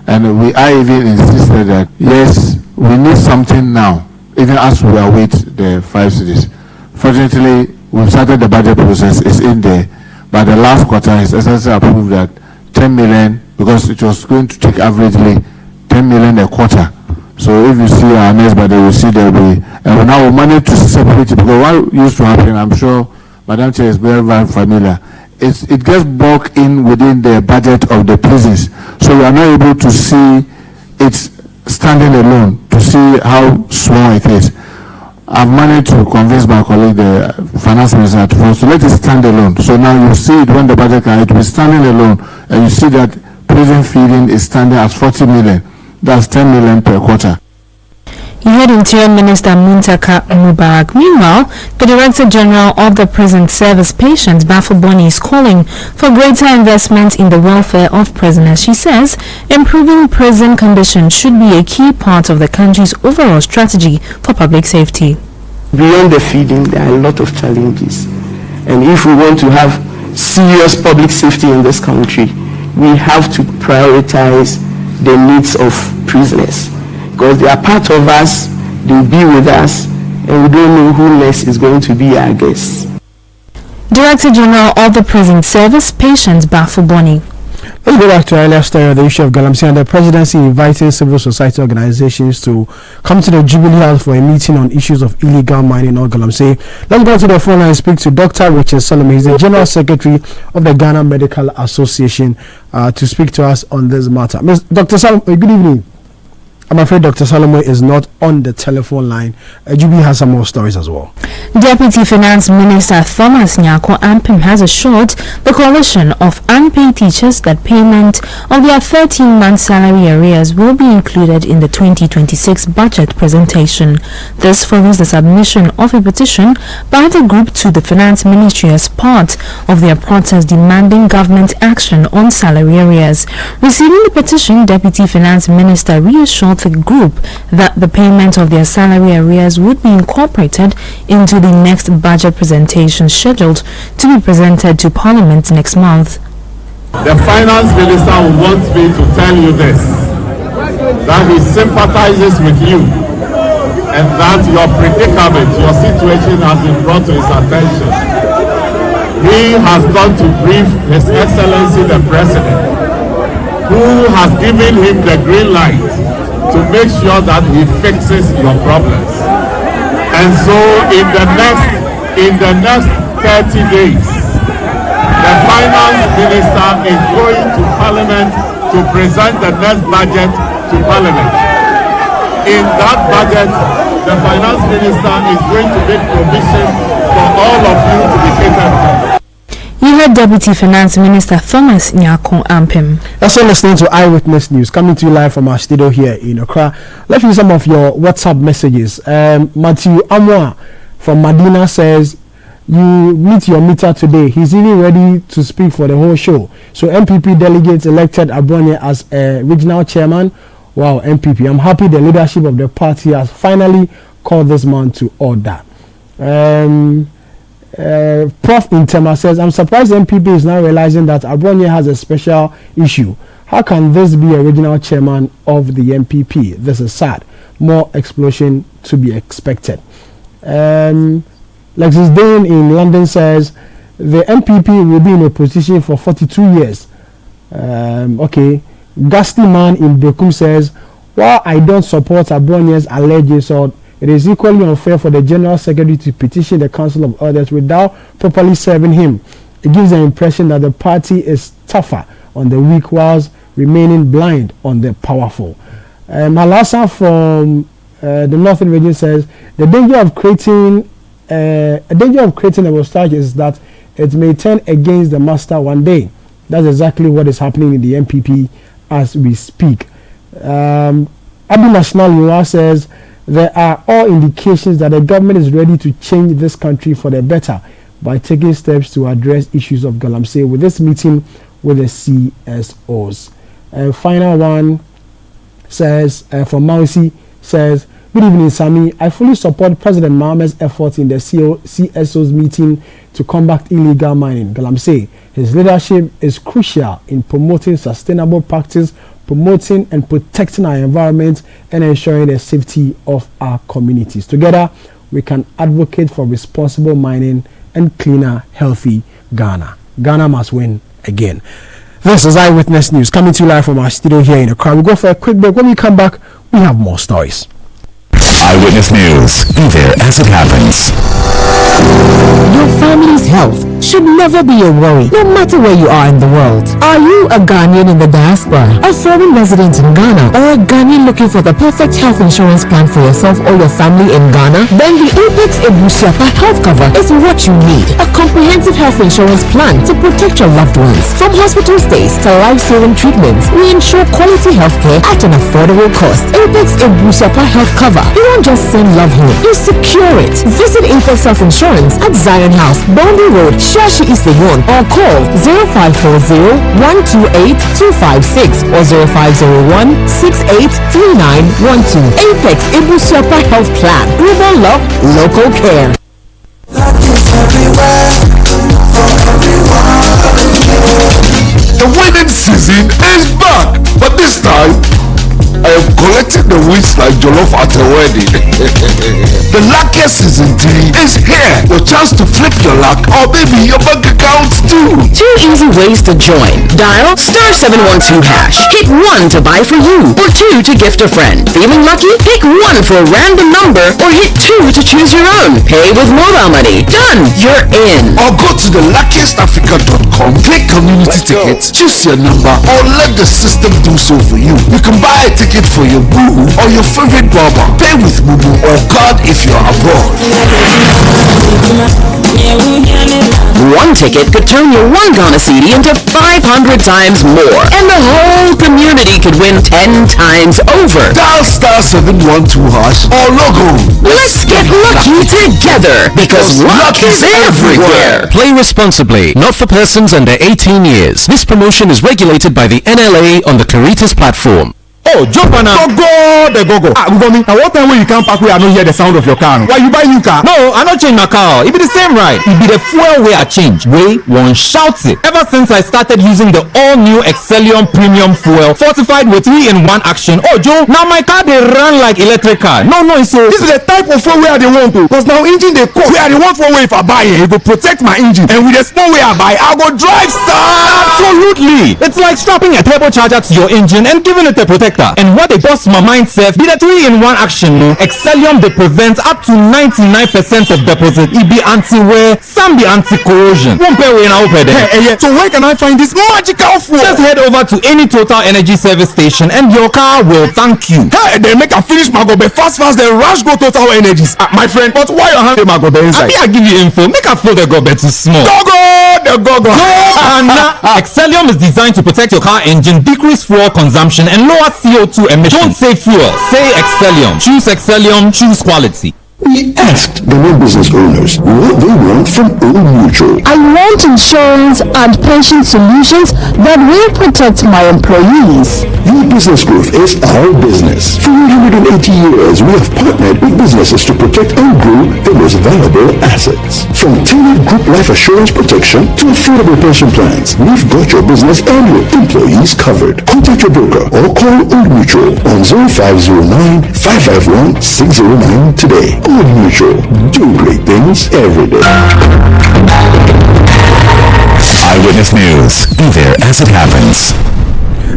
and I even insisted that yes, we need something now, even as we await the 5 cities. Fortunately, we've started the budget process, it's in there, but the last quarter His Excellency approved that 10 million, because it was going to take averagely 10 million a quarter. So if you see our next budget, you see there will be, and now we managed to separate it, because what used to happen, I'm sure Madam Chair is very, very familiar, it gets bulked in within the budget of the prisons. So we are not able to see it standing alone, to see how small it is. I've managed to convince my colleague, the finance minister, to let it stand alone. So now you see it when the budget can, it will be standing alone, and you see that prison feeding is standing at 40 million. That's 10 million per quarter. You heard Interior Minister Muntaka Mubarak. Meanwhile, the Director General of the Prison Service, Patience Bafoboni, is calling for greater investment in the welfare of prisoners. She says improving prison conditions should be a key part of the country's overall strategy for public safety. Beyond the feeding, there are a lot of challenges. And if we want to have serious public safety in this country, we have to prioritize the needs of prisoners. Because they are part of us, they will be with us, and we don't know who next is going to be our guests. Director General of the Prison Service, Patience Bafoboni. Let's go back to our earlier story on the issue of Galamsey and the presidency inviting civil society organizations to come to the Jubilee House for a meeting on issues of illegal mining on Galamsey. Let's go to the phone and speak to Dr. Richard Solomon. He's the General Secretary of the Ghana Medical Association to speak to us on this matter. Dr. Solomon, good evening. I'm afraid Dr. Salome is not on the telephone line. Jubi has some more stories as well. Deputy Finance Minister Thomas Nyako Ampim has assured the coalition of unpaid teachers that payment of their 13-month salary arrears will be included in the 2026 budget presentation. This follows the submission of a petition by the group to the Finance Ministry as part of their protest demanding government action on salary arrears. Receiving the petition, Deputy Finance Minister reassured the group that the payment of their salary arrears would be incorporated into the next budget presentation scheduled to be presented to Parliament next month. The Finance Minister wants me to tell you this, that he sympathizes with you and that your predicament, your situation has been brought to his attention. He has gone to brief His Excellency the President, who has given him the green light to make sure that he fixes your problems. And so in the next 30 days, the Finance Minister is going to Parliament to present the next budget to Parliament. In that budget, the Finance Minister is going to make provision for all of you to be catered for. You heard Deputy Finance Minister Thomas Nyako Ampim. Also listening to Eyewitness News, coming to you live from our studio here in Accra. Let's read some of your WhatsApp messages. Matthew Amwa from Medina says, you meet your meter today. He's even ready to speak for the whole show. So MPP delegates elected Abronye as a regional chairman. Wow, MPP. I'm happy the leadership of the party has finally called this man to order. Prof Intema says, I'm surprised MPP is now realizing that Abronye has a special issue. How can this be a regional chairman of the MPP? This is sad. More explosion to be expected. Lexis Dane in London says, the MPP will be in opposition for 42 years. Okay. Gusty Man in Brokum says, while I don't support Abronye's alleged assault, it is equally unfair for the General Secretary to petition the Council of Elders without properly serving him. It gives the impression that the party is tougher on the weak whilst remaining blind on the powerful. Malasa from the Northern Region says, the danger of creating a moustache is that it may turn against the master one day. That's exactly what is happening in the MPP as we speak. Abu National Yua says, there are all indications that the government is ready to change this country for the better, by taking steps to address issues of Galamsey with this meeting with the CSOs. Final one says, from Mausi, says, good evening, Sami. I fully support President Mohammed's efforts in the CSO's meeting to combat illegal mining. Galamsey, his leadership is crucial in promoting sustainable practice, promoting and protecting our environment, and ensuring the safety of our communities. Together, we can advocate for responsible mining and cleaner, healthy Ghana. Ghana must win again. This is Eyewitness News coming to you live from our studio here in Accra. We'll go for a quick break. When we come back, we have more stories. Eyewitness News. Be there as it happens. Your family's health should never be a worry, no matter where you are in the world. Are you a Ghanaian in the diaspora, a foreign resident in Ghana, or a Ghanaian looking for the perfect health insurance plan for yourself or your family in Ghana? Then the Apex Ebusiapa Health Cover is what you need. A comprehensive health insurance plan to protect your loved ones. From hospital stays to life-saving treatments, we ensure quality healthcare at an affordable cost. Apex Ebusiapa Health Cover. You don't just send love home, you secure it. Visit Apex Health Insurance at Zion House, Boundary Road, Shashi is the one, or call 0540-128-256 or 0501-683912. Apex Ebusiapa Health Plan. Global love, local care. The wedding season is back, but this time I am collecting the wins like jollof at a wedding. The luckiest season 3 is here. Your chance to flip your luck or maybe your bank account too. 2 easy ways to join. Dial *712#. Hit 1 to buy for you, or 2 to gift a friend. Feeling lucky? Pick 1 for a random number, or hit 2 to choose your own. Pay with mobile money. Done. You're in. Or go to the luckiestafrica.com, click community tickets, choose your number, or let the system do so for you. You can buy a ticket for your boo or your favorite barber. Pay with Mumu or card if you're abroad. 1 ticket could turn your 1 Ghana Citi into 500 times more, and the whole community could win 10 times over. Dial *712# or log on. Let's get lucky together, because luck is everywhere. Play responsibly, not for persons under 18 years. This promotion is regulated by the NLA on the Caritas platform. Oh, jump on now. Go. Ugomi, now what time when you come back where I don't hear the sound of your car? Why you buy new car? No, I not change my car. It be the same right. It be the fuel way I change. Way one shouts it. Ever since I started using the all-new Excellium Premium Fuel, fortified with 3-in-1 action. Oh, Joe, now my car they run like electric car. No, so this is the type of fuel where they want to. Because now engine they cost. Where they want for way if I buy it, it will protect my engine. And with the small way I buy, I go drive Absolutely. It's like strapping a turbocharger to your engine and giving it a protector. And what they bust my mind self be the 3-in-1 action. No, Excellium they prevent up to 99% of deposit. It be anti-wear, some be anti-corrosion. Won't pay when I open it. So where can I find this magical fuel? Just head over to any Total Energy service station and your car will thank you. Hey, they make a finish Magobe fast, then rush go Total Energies. My friend, but why you have the Magobe inside? I give you info. Make a flow the Gobe too small. Go! And Excellium is designed to protect your car engine, decrease fuel consumption, and lower CO2 emissions. Don't say fuel, say Excellium. Choose Excellium, choose quality. We asked the new business owners what they want from Old Mutual. I want insurance and pension solutions that will protect my employees. Your business growth is our business. For 180 years, we have partnered with businesses to protect and grow their most valuable assets. From tailored group life assurance protection to affordable pension plans, we've got your business and your employees covered. Contact your broker or call Old Mutual on 0509-551-609 today. Old Mutual, do great things every day. Eyewitness News. Be there as it happens.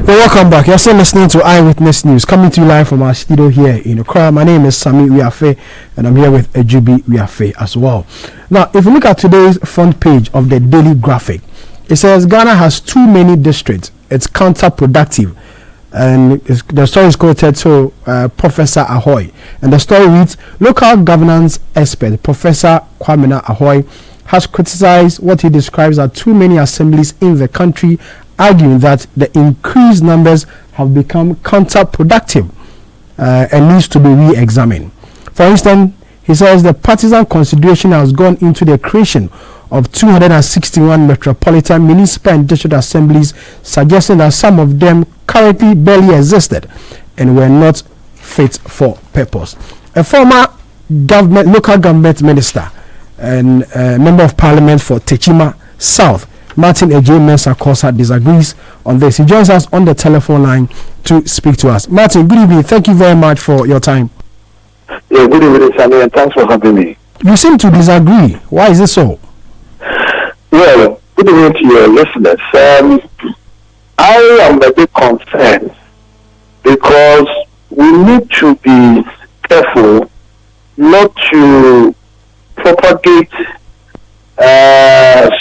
Well, welcome back. You're still listening to Eyewitness News, coming to you live from our studio here in Accra. My name is Sami Wiafe, and I'm here with Ejubi Wiafe as well. Now, if you look at today's front page of the Daily Graphic, it says Ghana has too many districts. It's counterproductive. And the story is quoted to Professor Ahoy, and the story reads: local governance expert Professor Kwamina Ahoy has criticized what he describes as too many assemblies in the country, arguing that the increased numbers have become counterproductive and needs to be re-examined. For instance, he says the partisan consideration has gone into the creation of 261 metropolitan, municipal and district assemblies, suggesting that some of them currently barely existed and were not fit for purpose. A former local government minister and member of parliament for Techima South, Martin Ej Mensah-Kosa, disagrees on this. He joins us on the telephone line to speak to us. Martin, good evening. Thank you very much for your time. Yeah, good evening, Sammy, and thanks for having me. You seem to disagree. Why is it so? Well, good evening to your listeners. I am a bit concerned because we need to be careful not to propagate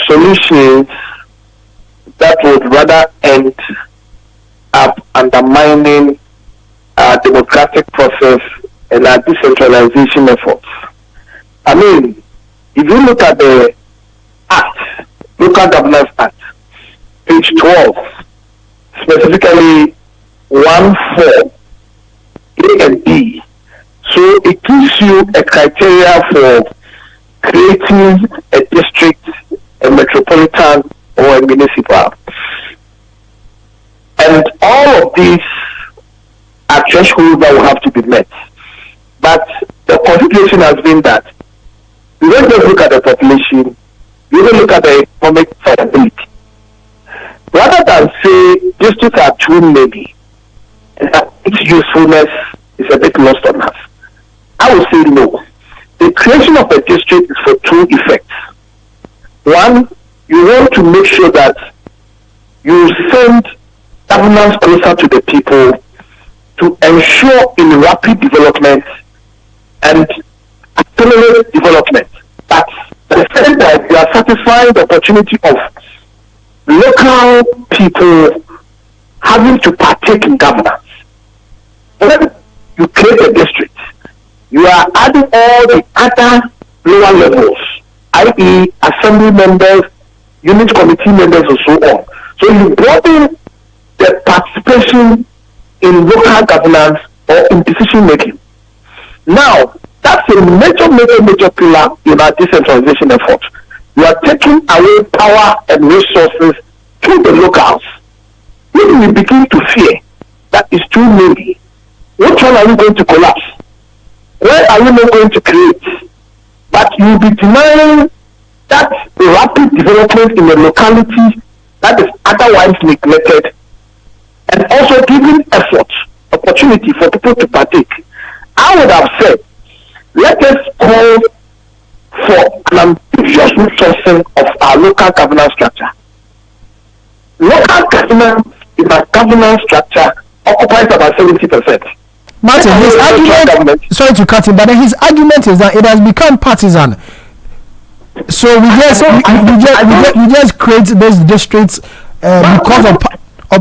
solutions that would rather end up undermining our democratic process and our decentralization efforts. I mean, if you look at the Act, Local Governance Act, page 12, specifically 1(4), A and B, so it gives you a criteria for creating a district, a metropolitan, or a municipal. And all of these are thresholds that will have to be met. But the consideration has been that we don't just look at the population, we don't look at the economic viability. Rather than say districts are too many and that its usefulness is a bit lost on us, I would say no. The creation of a district is for two effects. One, you want to make sure that you send governance closer to the people to ensure in rapid development and accelerate development. But at the same time, you are satisfying the opportunity of local people having to partake in governance. When you create a district, you are adding all the other lower levels, i.e. assembly members, unit committee members, and so on. So you broaden the participation in local governance or in decision making. Now, that's a major pillar in our decentralization effort. You are taking away power and resources to the locals. When we begin to fear that is too many, which one are we going to collapse? Where are you not going to create? But you will be denying that rapid development in a locality that is otherwise neglected, and also giving effort, opportunity for people to partake. I would have said, let us call for an ambitious resourcing of our local governance structure. Local governance in our governance structure occupies about 70%. Martin, his argument, sorry to cut him, but his argument is that it has become partisan. So we just create those districts because of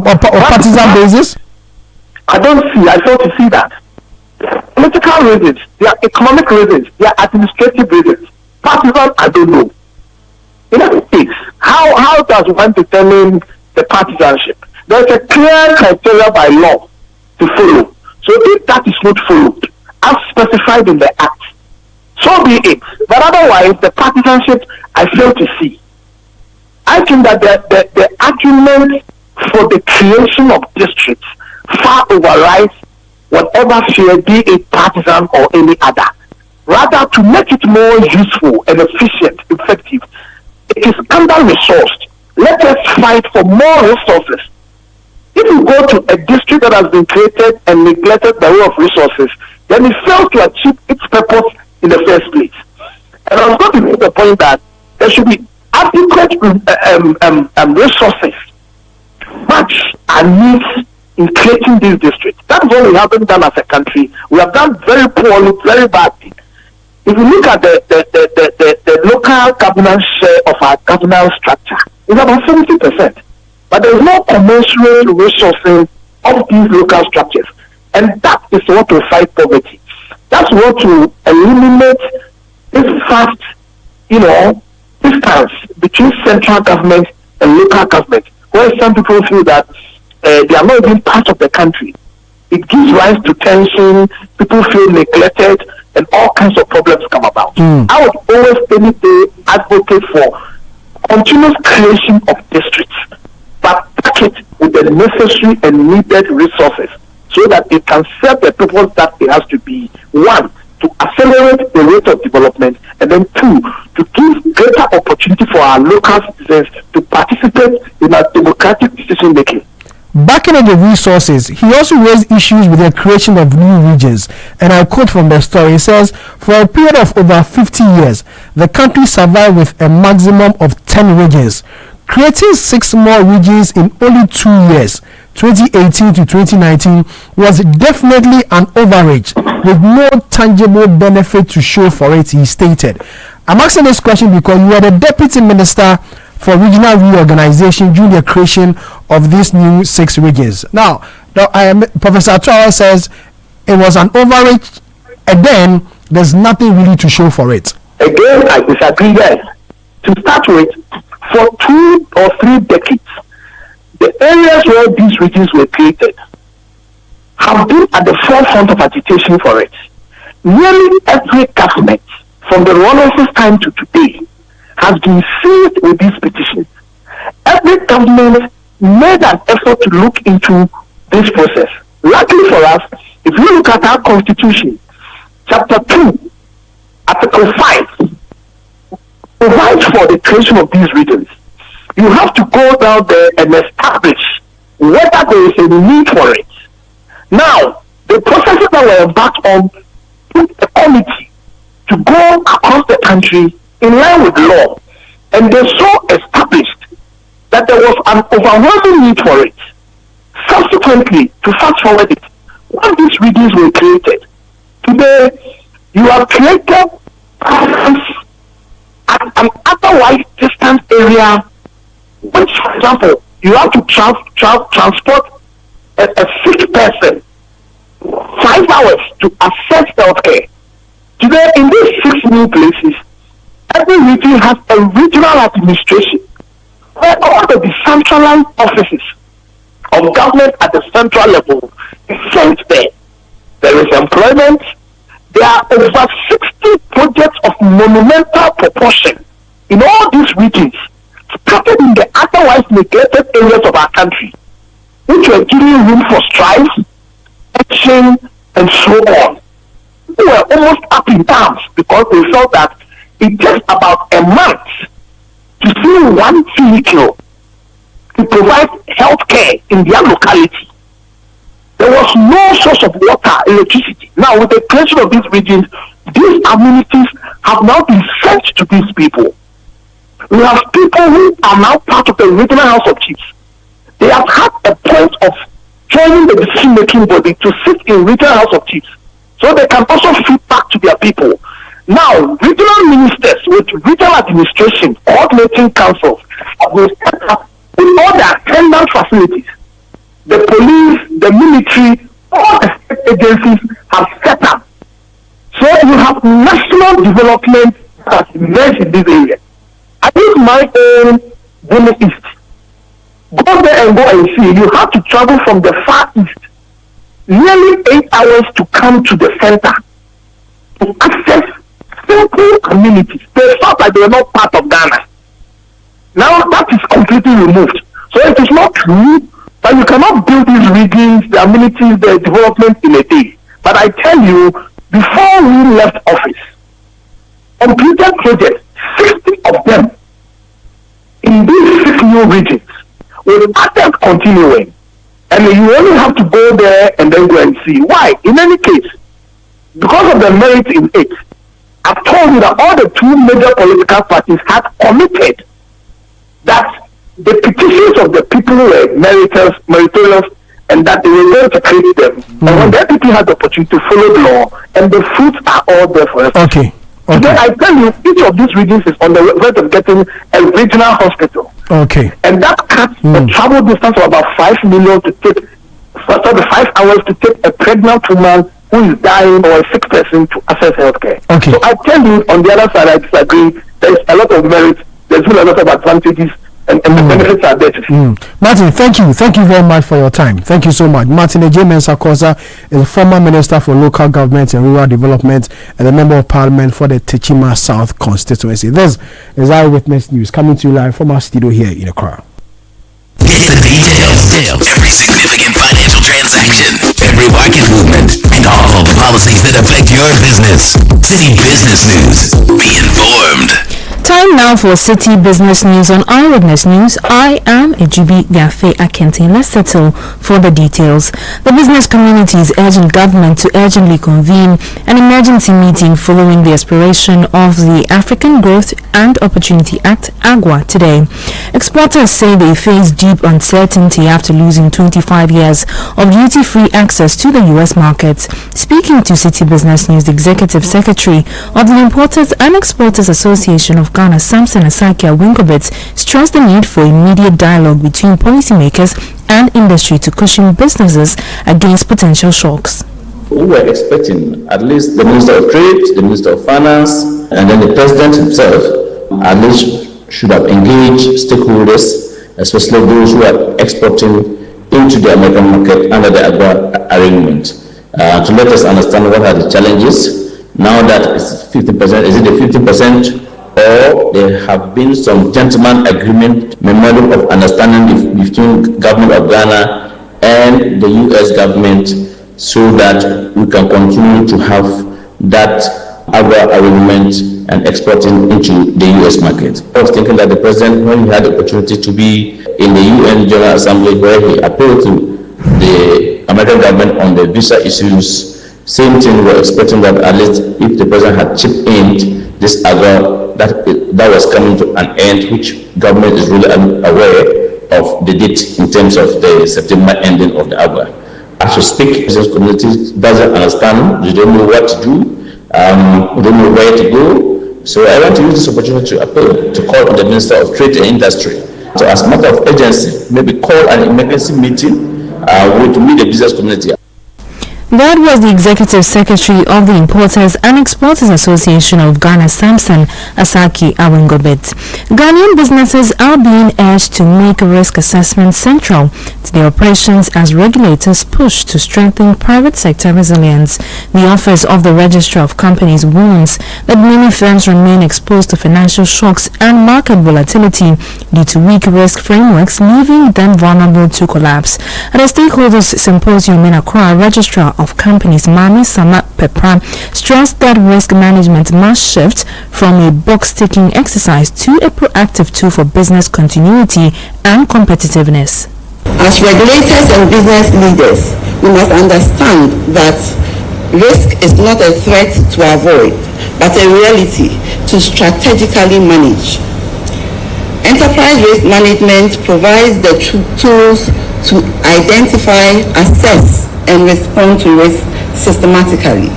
partisan basis. I fail to see that. Political reasons, there are economic reasons, there are administrative reasons. Partisan, I don't know. In other case, how does one determine the partisanship? There's a clear criteria by law to follow. So if that is not followed, as specified in the Act, so be it. But otherwise, the partisanship, I fail to see. I think that the argument for the creation of districts far overrides whatever fear, be it partisan or any other. Rather, to make it more useful and efficient, effective, it is under-resourced. Let us fight for more resources. If you go to a district that has been created and neglected by way of resources, then it fails to achieve its purpose in the first place. And I was going to make the point that there should be adequate resources match our needs in creating these districts. That is what we haven't done as a country. We have done very poorly, very badly. If you look at the local governance share of our governance structure, it's about 70%. But there is no commensurate resourcing of these local structures. And that is what will fight poverty. That's what will eliminate this fast, distance between central government and local government, where some people feel that they are not even part of the country. It gives rise to tension, people feel neglected, and all kinds of problems come about. I would always any day advocate for continuous creation of districts, but pack it with the necessary and needed resources so that it can serve the purpose that it has to be. One, to accelerate the rate of development, and then two, to give greater opportunity for our local citizens to participate in our democratic decision making. Backing up the resources, he also raised issues with the creation of new regions. And I quote from the story, it says, for a period of over 50 years, the country survived with a maximum of 10 regions. Creating 6 more regions in only 2 years, 2018 to 2019, was definitely an overreach with no tangible benefit to show for it, he stated. I'm asking this question because you are the Deputy Minister for Regional Reorganization during the creation of these new 6 regions. Now, Professor Atwara says it was an overreach, and then there's nothing really to show for it. Again, I disagree there. To start with, for 2 or 3 decades, the areas where these regions were created have been at the forefront of agitation for it. Nearly every government, from the Ronaldson's time to today, has been seized with these petitions. Every government made an effort to look into this process. Luckily for us, if you look at our constitution, chapter 2, article 5, provides for the creation of these regions. You have to go down there and establish whether there is a need for it. Now, the processes that were embarked on took a committee to go across the country in line with law, and they so established that there was an overwhelming need for it. Subsequently, to fast forward it, when these regions were created, today you have created at an otherwise distant area, which, for example, you have to transport a sick person 5 hours to access healthcare. Today, in these 6 new places, every region has a regional administration where all the decentralized offices of government at the central level is sent there. There is employment. There are over 60 projects of monumental proportion in all these regions, scattered in the otherwise neglected areas of our country, which were giving room for strife, action, and so on. We were almost up in arms because they felt that it takes about a month to see one vehicle to provide health care in their locality. There was no source of water, electricity. Now, with the creation of these regions, these amenities have now been sent to these people. We have people who are now part of the regional House of Chiefs. They have had a point of joining the decision-making body to sit in regional House of Chiefs, so they can also feed back to their people. Now, regional ministers with regional administration, coordinating councils, have been set up with all the attendant facilities. The police, the military, all the state agencies have set up. So you have national development that is meant in this area. I use my own Bono East. Go there and go and see. You have to travel from the far east nearly 8 hours to come to the center to access simple amenities. They felt like they were not part of Ghana. Now that is completely removed. So it is not true that you cannot build these regions, the amenities, the development in a day. But I tell you, before we left office, completed projects, 60 of them in these 6 new regions, with others continuing. And you only have to go there and then go and see. Why? In any case, because of the merit in it, I've told you that all the 2 major political parties had committed that the petitions of the people were meritorious, and that they were going to create them. And when the people had the opportunity to follow the law, and the fruits are all there for us. Okay. Today, I tell you, each of these regions is on the verge of getting a regional hospital. Okay. And that cuts the travel distance of about 5 million to take, the 5 hours to take a pregnant woman who is dying or a sick person to access healthcare. Okay. So I tell you, on the other side, I disagree. There is a lot of merit. There's been a lot of advantages. and the benefits are there to see. Martin, thank you very much for your time. Thank you so much. Martin Ejie-Mensah is a former Minister for Local Government and Rural Development and a Member of Parliament for the Techima South constituency. This is Eyewitness News coming to you live from our studio here in Accra. Get the details. Every significant financial transaction, every market movement, and all policies that affect your business. Citi Business News. Be informed. Time now for Citi Business News on Eyewitness News. I am Ejubi Gafe Akente. Let's settle for the details. The business community is urging government to urgently convene an emergency meeting following the expiration of the African Growth and Opportunity Act, AGWA, today. Exporters say they face deep uncertainty after losing 25 years of duty-free access to the U.S. market. Speaking to Citi Business News, the Executive Secretary of the Importers and Exporters Association of Ghana, Samson Asaki Awingobit, stressed the need for immediate dialogue between policymakers and industry to cushion businesses against potential shocks. We were expecting at least the Minister of Trade, the Minister of Finance, and then the President himself at least should have engaged stakeholders, especially those who are exporting into the American market under the AGWA arrangement, to let us understand what are the challenges. Now that it's 50%, is it the 50%? Or there have been some gentleman agreement, memorandum of understanding between government of Ghana and the U.S. government, so that we can continue to have that AGWA arrangement and exporting into the U.S. market. I was thinking that the President, when he had the opportunity to be in the UN General Assembly, where he appealed to the American government on the visa issues, same thing, we're expecting that at least if the President had chipped in this AGWA, that was coming to an end, which government is really aware of the date in terms of the September ending of the AGWA. As we speak, business community doesn't understand, they don't know what to do, they don't know where to go. So I want to use this opportunity to appeal, to call on the Minister of Trade and Industry to, as a matter of urgency, maybe call an emergency meeting to meet the business community. That was the Executive Secretary of the Importers and Exporters Association of Ghana, Samson Asaki Awingobit. Ghanaian businesses are being urged to make risk assessment central to their operations as regulators push to strengthen private sector resilience. The Office of the Registrar of Companies warns that many firms remain exposed to financial shocks and market volatility due to weak risk frameworks, leaving them vulnerable to collapse. At a stakeholders symposium in Accra, Registrar of Companies Mami Sama Pepra stressed that risk management must shift from a box-ticking exercise to a proactive tool for business continuity and competitiveness. As regulators and business leaders, we must understand that risk is not a threat to avoid, but a reality to strategically manage. Enterprise risk management provides the tools to identify, assess, and respond to risk systematically.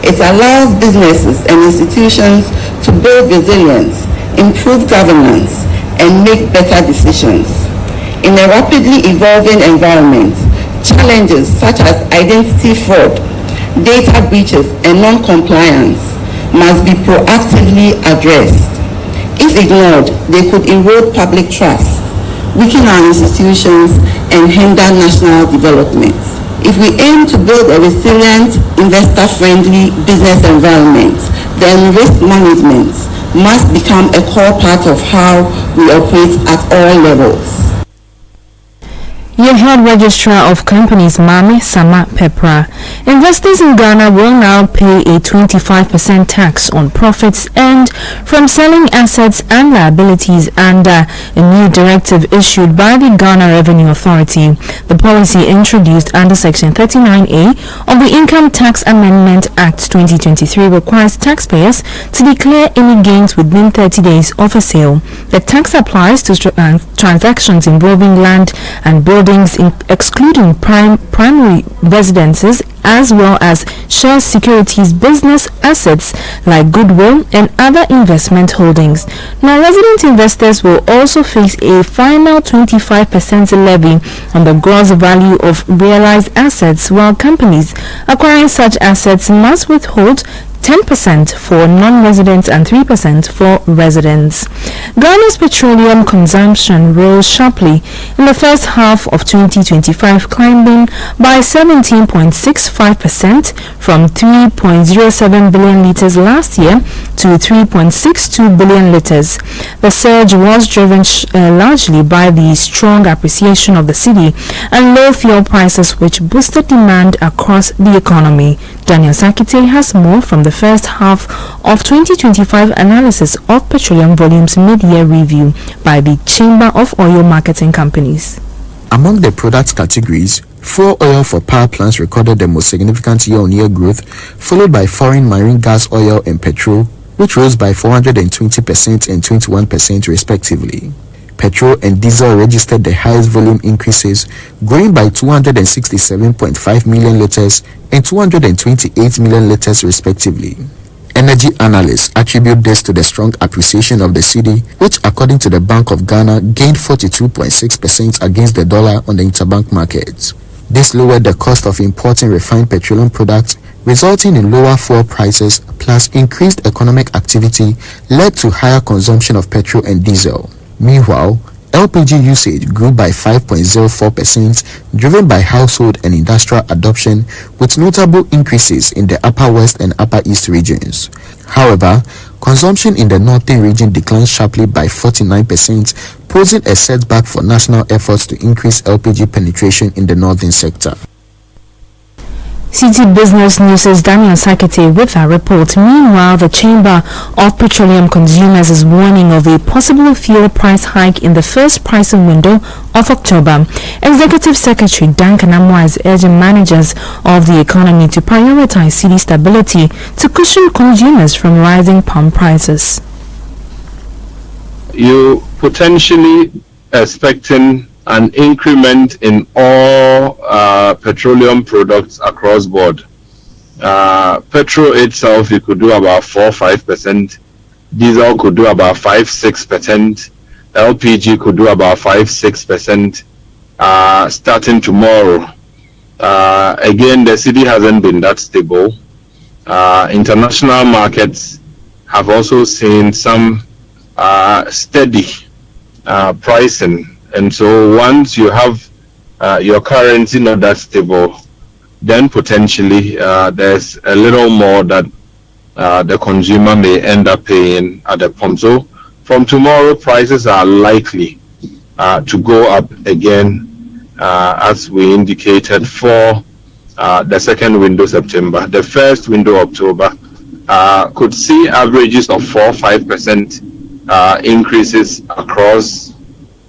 It allows businesses and institutions to build resilience, improve governance, and make better decisions. In a rapidly evolving environment, challenges such as identity fraud, data breaches, and non-compliance must be proactively addressed. If ignored, they could erode public trust, weaken our institutions, and hinder national development. If we aim to build a resilient, investor-friendly business environment, then risk management must become a core part of how we operate at all levels. You heard Registrar of Companies Mami Sama Pepra. Investors in Ghana will now pay a 25% tax on profits earned from selling assets and liabilities under a new directive issued by the Ghana Revenue Authority. The policy, introduced under Section 39A of the Income Tax Amendment Act 2023, requires taxpayers to declare any gains within 30 days of a sale. The tax applies to transactions involving land and buildings, excluding primary residences, as well as share securities business assets like goodwill and other investment holdings. Now, resident investors will also face a final 25% levy on the gross value of realized assets, while companies acquiring such assets must withhold 10% for non-residents and 3% for residents. Ghana's petroleum consumption rose sharply in the first half of 2025, climbing by 17.65% from 3.07 billion litres last year to 3.62 billion litres. The surge was driven largely by the strong appreciation of the cedi and low fuel prices, which boosted demand across the economy. Daniel Sakite has more from the first half of 2025 analysis of petroleum volumes mid-year review by the Chamber of Oil Marketing Companies. Among the product categories, fuel oil for power plants recorded the most significant year-on-year growth, followed by foreign marine gas oil and petrol, which rose by 420% and 21% respectively. Petrol and diesel registered the highest volume increases, growing by 267.5 million litres and 228 million litres respectively. Energy analysts attribute this to the strong appreciation of the cedi, which according to the Bank of Ghana gained 42.6% against the dollar on the interbank markets. This lowered the cost of importing refined petroleum products, resulting in lower fuel prices, plus increased economic activity led to higher consumption of petrol and diesel. Meanwhile, LPG usage grew by 5.04%, driven by household and industrial adoption, with notable increases in the Upper West and Upper East regions. However, consumption in the Northern region declined sharply by 49%, posing a setback for national efforts to increase LPG penetration in the northern sector. Citi Business News' Daniel Sakite with our report. Meanwhile, the Chamber of Petroleum Consumers is warning of a possible fuel price hike in the first pricing window of October. Executive Secretary Duncan Amwa is urging managers of the economy to prioritize cedi stability to cushion consumers from rising palm prices. You potentially expecting an increment in all petroleum products across board. Petrol itself, you could do about 4-5%. Diesel could do about 5-6%. LPG could do about 5-6%. Starting tomorrow. Again, the cedi hasn't been that stable. International markets have also seen some steady pricing. And so once you have your currency not that stable, then potentially there's a little more that the consumer may end up paying at the pump. So from tomorrow, prices are likely to go up again, as we indicated for the second window September. The first window October could see averages of 4-5% increases across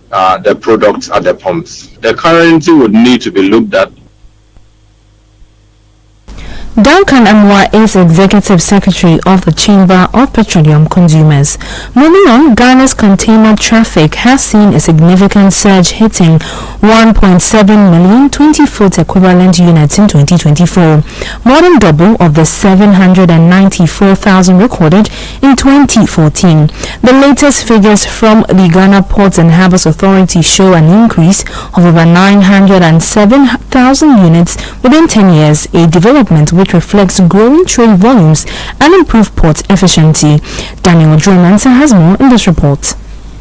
the products at the pumps. The currency would need to be looked at. Duncan Amwa is Executive Secretary of the Chamber of Petroleum Consumers. Moving on, Ghana's container traffic has seen a significant surge, hitting 1.7 million 20-foot equivalent units in 2024, more than double of the 794,000 recorded in 2014. The latest figures from the Ghana Ports and Harbours Authority show an increase of over 907,000 units within 10 years, a development which reflects growing trade volumes and improved port efficiency. Daniel Ojoemansa has more in this report.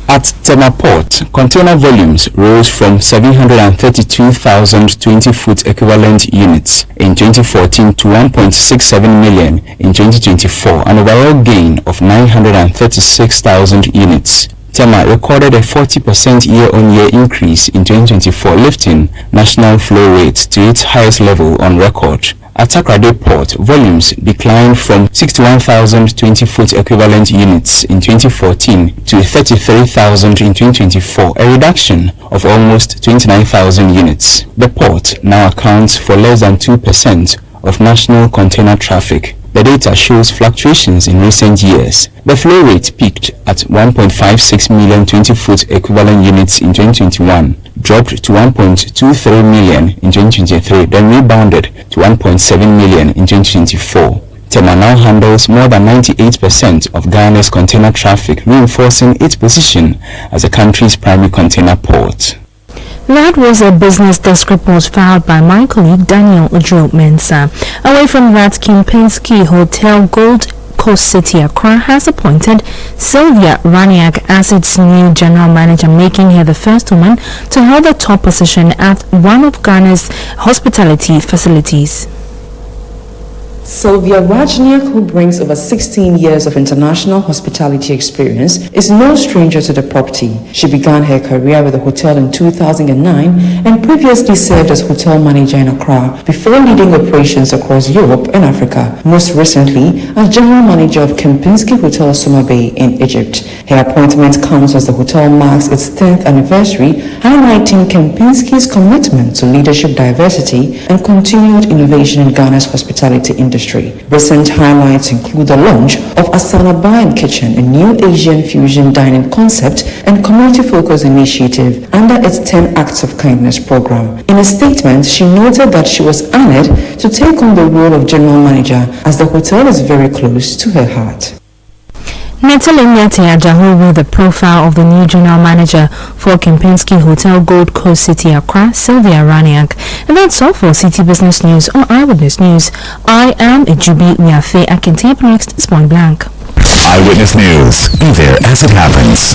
At Tema Port, container volumes rose from 732,000 20-foot equivalent units in 2014 to 1.67 million in 2024, an overall gain of 936,000 units. Tema recorded a 40% year-on-year increase in 2024, lifting national flow rates to its highest level on record. At Takoradi Port, volumes declined from 61,000 20-foot equivalent units in 2014 to 33,000 in 2024, a reduction of almost 29,000 units. The port now accounts for less than 2% of national container traffic. The data shows fluctuations in recent years. The flow rate peaked at 1.56 million 20-foot equivalent units in 2021, dropped to 1.23 million in 2023, then rebounded to 1.7 million in 2024. Tema now handles more than 98% of Ghana's container traffic, reinforcing its position as the country's primary container port. That was a business desk report filed by my colleague Daniel Ojoemansa. Away from that, Kempinski Hotel Gold Coast City Accra has appointed Sylvia Raniak as its new general manager, making her the first woman to hold the top position at one of Ghana's hospitality facilities. Sylvia Rajniak, who brings over 16 years of international hospitality experience, is no stranger to the property. She began her career with the hotel in 2009 and previously served as hotel manager in Accra before leading operations across Europe and Africa, most recently as general manager of Kempinski Hotel Summer Bay in Egypt. Her appointment comes as the hotel marks its 10th anniversary, highlighting Kempinski's commitment to leadership diversity and continued innovation in Ghana's hospitality industry. Recent highlights include the launch of Asana Bar and Kitchen, a new Asian fusion dining concept and community-focused initiative under its 10 Acts of Kindness program. In a statement, she noted that she was honored to take on the role of general manager as the hotel is very close to her heart. Natalie Nyate-Ajahu with the profile of the new general manager for Kempinski Hotel Gold Coast City Accra, Sylvia Raniak. And that's all for Citi Business News on Eyewitness News. I am Ejubi Miafe. I can tape next is Point Blank. Eyewitness News. Be there as it happens.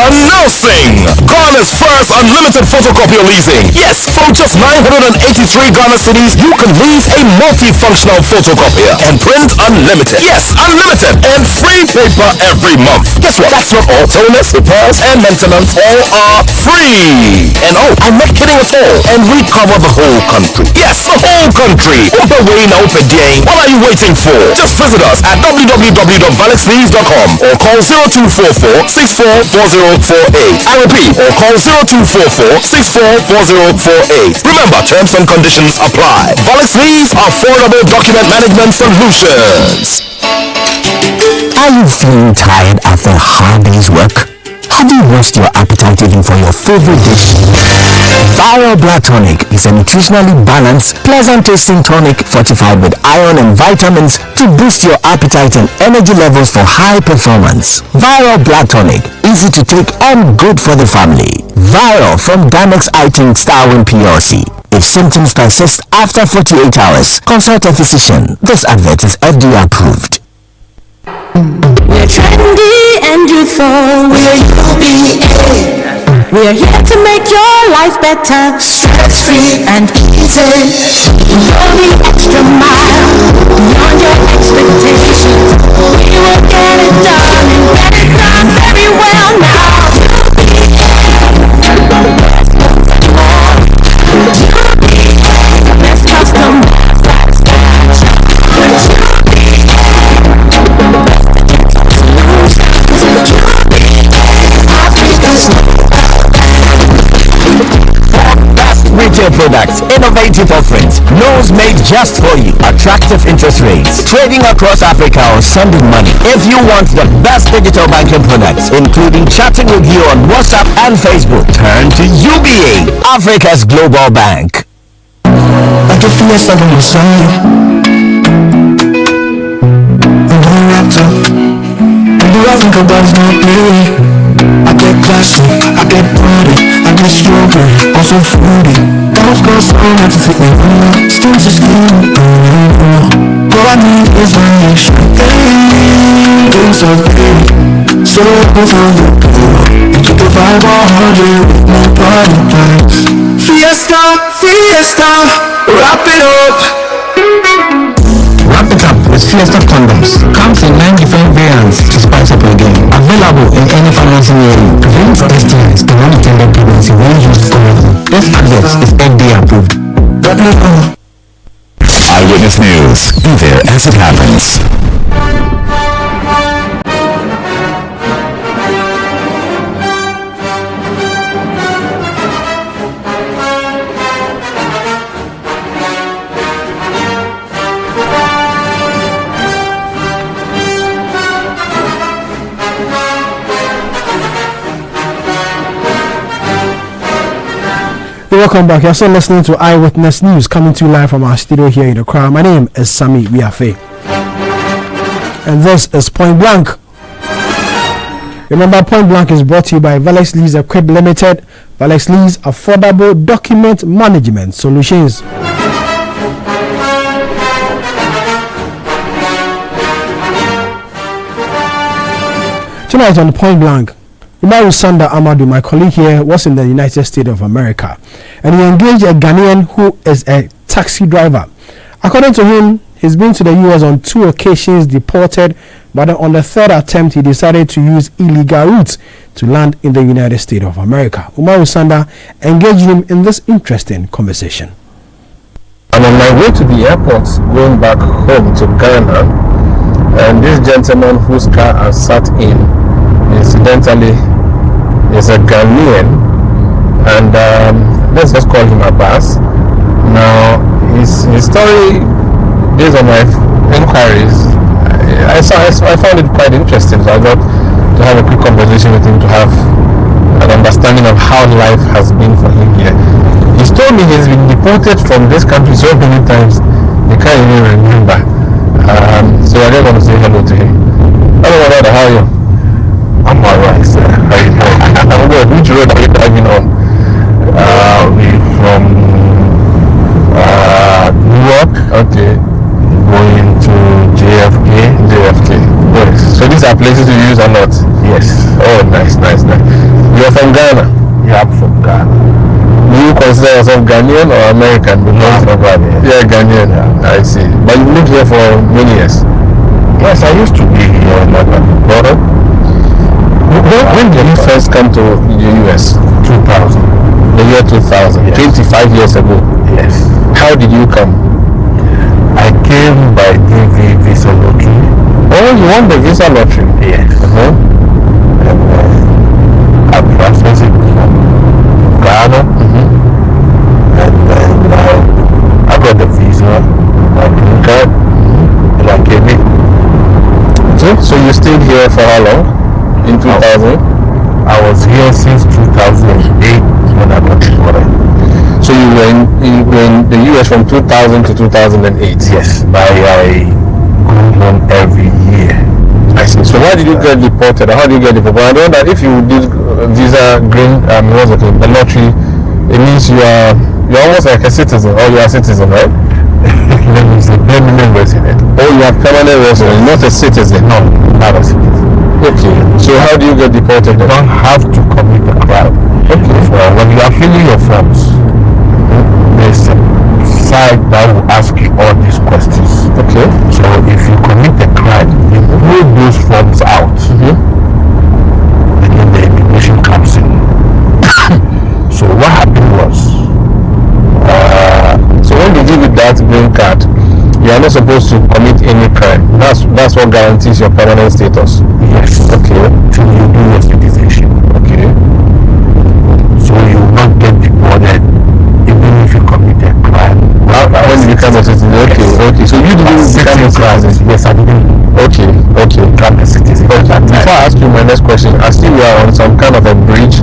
Announcing Ghana's first unlimited photocopier leasing. Yes, from just 983 Ghana cedis, you can lease a multifunctional photocopier and print unlimited. Yes, unlimited and free paper every month. Guess what? That's not all. Toners, repairs, and maintenance all are free. And oh, I'm not kidding at all. And we cover the whole country. Yes, the whole country. What are you waiting for? Just visit us at www.valexlease.com or call 0244-644048. I repeat, or call 0244-644048. Remember, terms and conditions apply. Valex Lease, affordable document management solutions. Are you feeling tired after a hard day's work? Have you lost your appetite even for your favorite dish? Viral Blood Tonic is a nutritionally balanced, pleasant-tasting tonic fortified with iron and vitamins to boost your appetite and energy levels for high performance. Viral Blood Tonic, easy to take and good for the family. Viral from Damex I-Think Starwin PLC. If symptoms persist after 48 hours, consult a physician. This advert is FDA approved. We're trendy and youthful. We're UBA. We're here to make your life better, stress-free and easy. Go the extra mile, beyond your expectations. We will get it done and get it done very well now. UBA, best custom satisfaction. Retail products, innovative offerings, loans made just for you, attractive interest rates, trading across Africa or sending money. If you want the best digital banking products, including chatting with you on WhatsApp and Facebook, turn to UBA, Africa's global bank. Like a fiesta on the side, I'm going wrapped up, and do I think about not me? I get classy, I get party, I get strawberry, also fruity. Golf girls all have to fit me on, still just skin. All I need is my extra things so pretty, so without the girl. You keep the vibe 100 with my party plans. Fiesta, fiesta, wrap it up. Wrap it up with Fiesta condoms. Comes in 9 different variants to spice up your game. Available in any pharmacy near you. Prevents STIs and unintended pregnancy when used correctly. This advert is FDA approved. Eyewitness News. Be there as it happens. Welcome back. You're still listening to Eyewitness News, coming to you live from our studio here in Accra. My name is Sami Wiafe, and this is Point Blank. Remember, Point Blank is brought to you by Valex Lease Equip Limited. Valex Lease, affordable document management solutions. Tonight on Point Blank, Umaru Sanda Amadou, my colleague here, was in the United States of America, and he engaged a Ghanaian who is a taxi driver. According to him, he's been to the US on 2 occasions, deported, but on the 3rd attempt, he decided to use illegal routes to land in the United States of America. Umaru Sanda engaged him in this interesting conversation. I'm on my way to the airport, going back home to Ghana, and this gentleman whose car I sat in, incidentally, is a Ghanaian, and let's just call him Abbas. Now, his story, based on my inquiries, I found it quite interesting, so I got to have a quick conversation with him to have an understanding of how life has been for him here. He's told me he's been deported from this country so many times he can't even remember. So I just want to say hello to him. Hello, brother, how are you? I'm alright, sir. How are you doing? I'm good. Which road are you driving on? We're from New York. Okay. Going to JFK. Yes. So these are places you use a lot? Yes. Oh, nice. You're from Ghana? Yeah, I'm from Ghana. Do you consider yourself Ghanaian or American? Because I'm Ghanaian. Yeah, Ghanaian. Yeah. I see. But you lived here for many years? Yes, I used to be here like a brother. When did you first come to the US? 2000. The year 2000. Yes. 25 years ago. Yes. How did you come? I came by DV visa lottery. Oh, you won the visa lottery? Yes. And I processed it from Ghana. And then I got the visa, my green card, and I came in. So you stayed here for how long? In 2000? I was here since 2008 when I got deported. So you were in the US from 2000 to 2008? Yes, by I go home every year. I see. So why did you get deported? How did you get deported? I know that if you did visa green, the lottery, it means you're almost like a citizen, or you're a citizen, right? It's a permanent resident. Oh, you are permanent resident, not a citizen? No, not a citizen. Okay. So how do you get deported? You don't have to commit a crime. Okay. So when you are filling your forms, there's a side that will ask you all these questions. Okay. So if you commit a crime, you pull those forms out, and then the immigration comes in. So what happened was, so when they give you that green card, you are not supposed to commit any crime. That's what guarantees your permanent status. Yes. Okay. Till you do your citizenship. Okay. So you will not get deported even if you commit a crime. When you become a citizen. Okay. So you didn't become a citizen? Yes, I didn't. Okay. Become a citizen. Okay. Before I ask you my next question, I see we are on some kind of a bridge,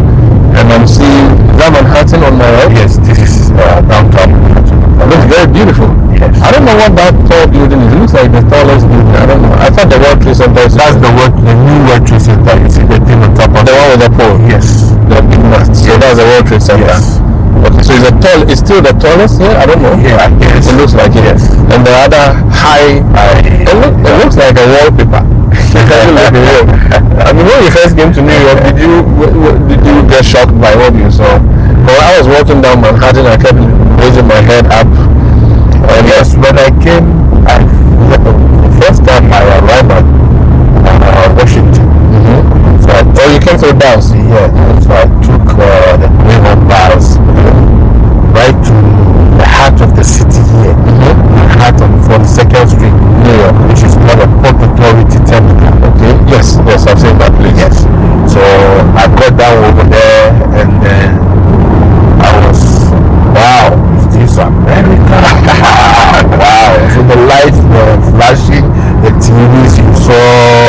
and I'm seeing, is that Manhattan on my right? Yes, this is downtown Manhattan. It looks very beautiful. Yes. I don't know what that tall building is. It looks like the tallest building. I don't know. I thought the World Trade Center is... That's the new World Trade Center. You see the thing on top of the one with the pole? Yes. The big mast. So that's the World Trade Center. Yes. Okay, so it's still the tallest here? I don't know. Yeah, I guess. It looks like it. Yes. And the other high... It looks like a wallpaper. I mean, when you first came to New York, did you get shocked by what you saw? Well, I was walking down Manhattan, I kept raising my head up. Yes, when I came, the first time I arrived at Washington. So you came through Dallas? Yeah. So I took the Greyhound bus right to the heart of the city here. The heart of 42nd Street, New York, which is called a Port Authority Terminal. Okay. Yes, I've seen that place. Yes. So I got down over there, and then I was, wow, is this America? Wow. So the lights were flashing, the TVs, you saw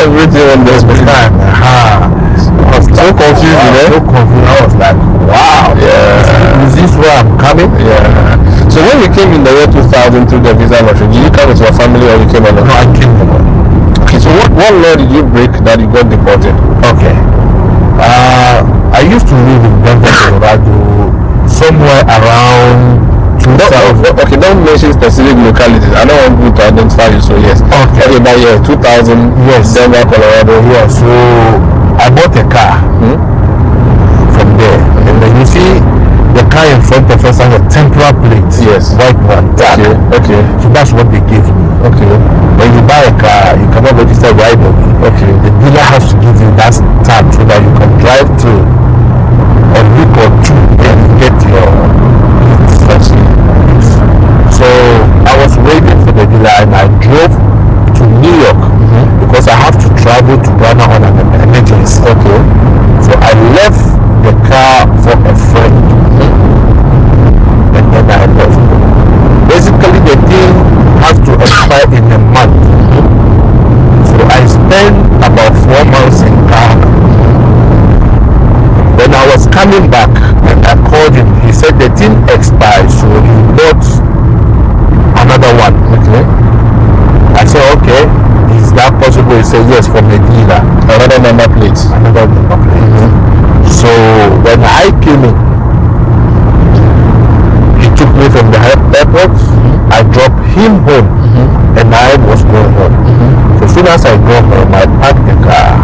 everything on this time. I was so confused, So confused. I was like, wow. Yeah. Is this where I'm coming? Yeah. So when you came in the year 2000 through the visa lottery, did you come with your family or you came alone? No, I came alone. Okay, so what law did you break that you got deported? Okay. I used to live in Denver, Colorado, somewhere around 2000. Okay, don't mention specific localities. I don't want people to identify you, so yes. Okay, but yeah, 2000, yes, Denver, Colorado. Yeah, so bought a car from there, and then you see the car in front of us has a temporal plate. Yes. White one. Okay. Okay. So that's what they give me. Okay. When you buy a car, you cannot register right away. Okay. The dealer has to give you that stamp so that you can drive to a week or two and get your license. So I was waiting for the dealer and I drove to New York because I have to travel to Ghana on an emergency. Okay. So I left the car for a friend and then I left. Basically the thing has to expire in a month. So I spent about 4 months in Ghana. When I was coming back and I called him, he said the thing expired, so he bought another one. Okay. I said, okay, is that possible? He said, yes, from the dealer. Another number plate. Another number plate. So when I came in, he took me from the airport. I dropped him home, and I was going home. So as soon as I got home, I parked the car.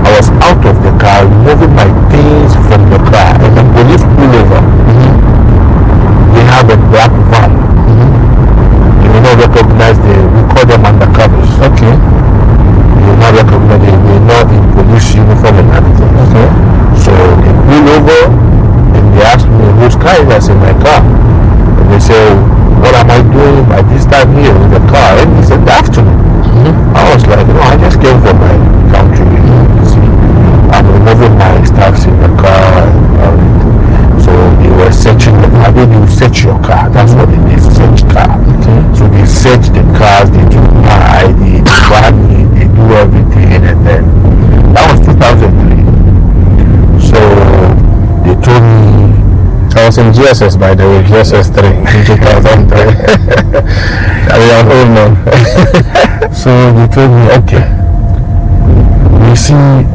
I was out of the car, removing my things from the car, and the police pulled over. They have a black van. You will not recognize we call them undercovers. Okay. You will not recognize them. They're not in police uniform and everything. Okay. So they pulled over and they asked me, whose car is that? In my car. And they said, what am I doing by this time here in the car? And he said, the afternoon. I was like, no, I just came from my country. See, I'm removing my stuff in the car. So they were searching the car. They do search your car. That's what it is, search car. Okay. So they search the cars, they do my ID, they grab me, they do everything, and then that was 2003. So they told me I was in GSS, by the way, GSS 3 in 2003. I mean, I'm old now. So they told me, okay, we see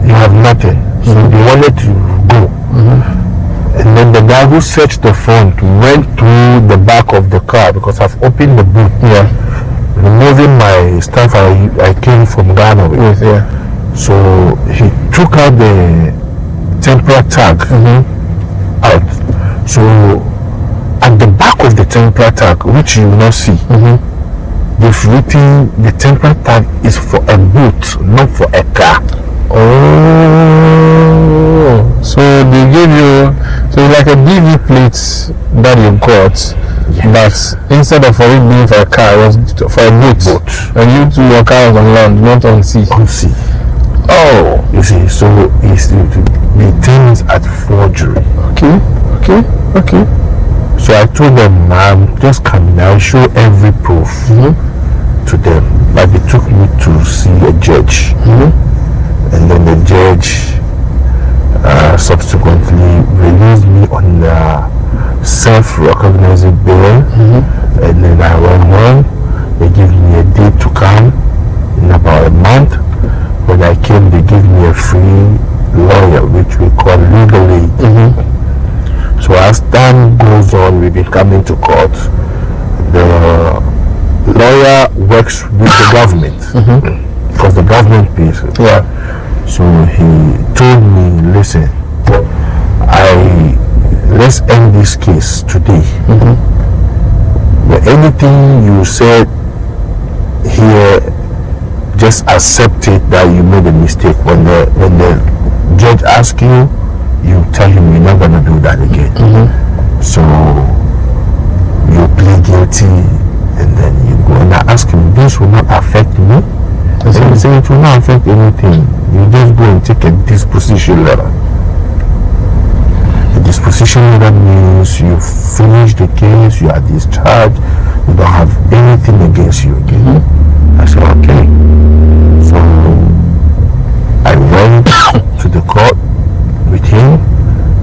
you have nothing. So they wanted to go. And then the guy who searched the front went through the back of the car because I've opened the boot. Yeah. Removing my stuff I came from Ghana with. Yeah. So he took out the temporary tag out. So at the back of the temporary tag, which you will not see, they've written the temporary tag is for a boot, not for a car. Oh, so they gave you, so it's like a DV plate that you got, but instead of it being for a car, it was for a boat. And you two, your car was on land, not on sea. On sea. Oh, you see, so it's the things at forgery. Okay. So I told them, just come now, show every proof to them. But they took me to see a judge. And then the judge subsequently released me on the self-recognizing bail. And then I went home. They gave me a date to come in about a month. When I came, they gave me a free lawyer, which we call legal aid. So as time goes on, we've been coming to court. The lawyer works with the government because the government pays it. Yeah. So he told me, listen, let's end this case today. But anything you said here, just accept it that you made a mistake. When the judge asks you, you tell him you're not going to do that again. So you plead guilty and then you go and I ask him, this will not affect me? He said, it will not affect anything. You just go and take a disposition letter. A disposition letter means you finish the case, you are discharged, you don't have anything against you again. I said, okay. So I went to the court with him,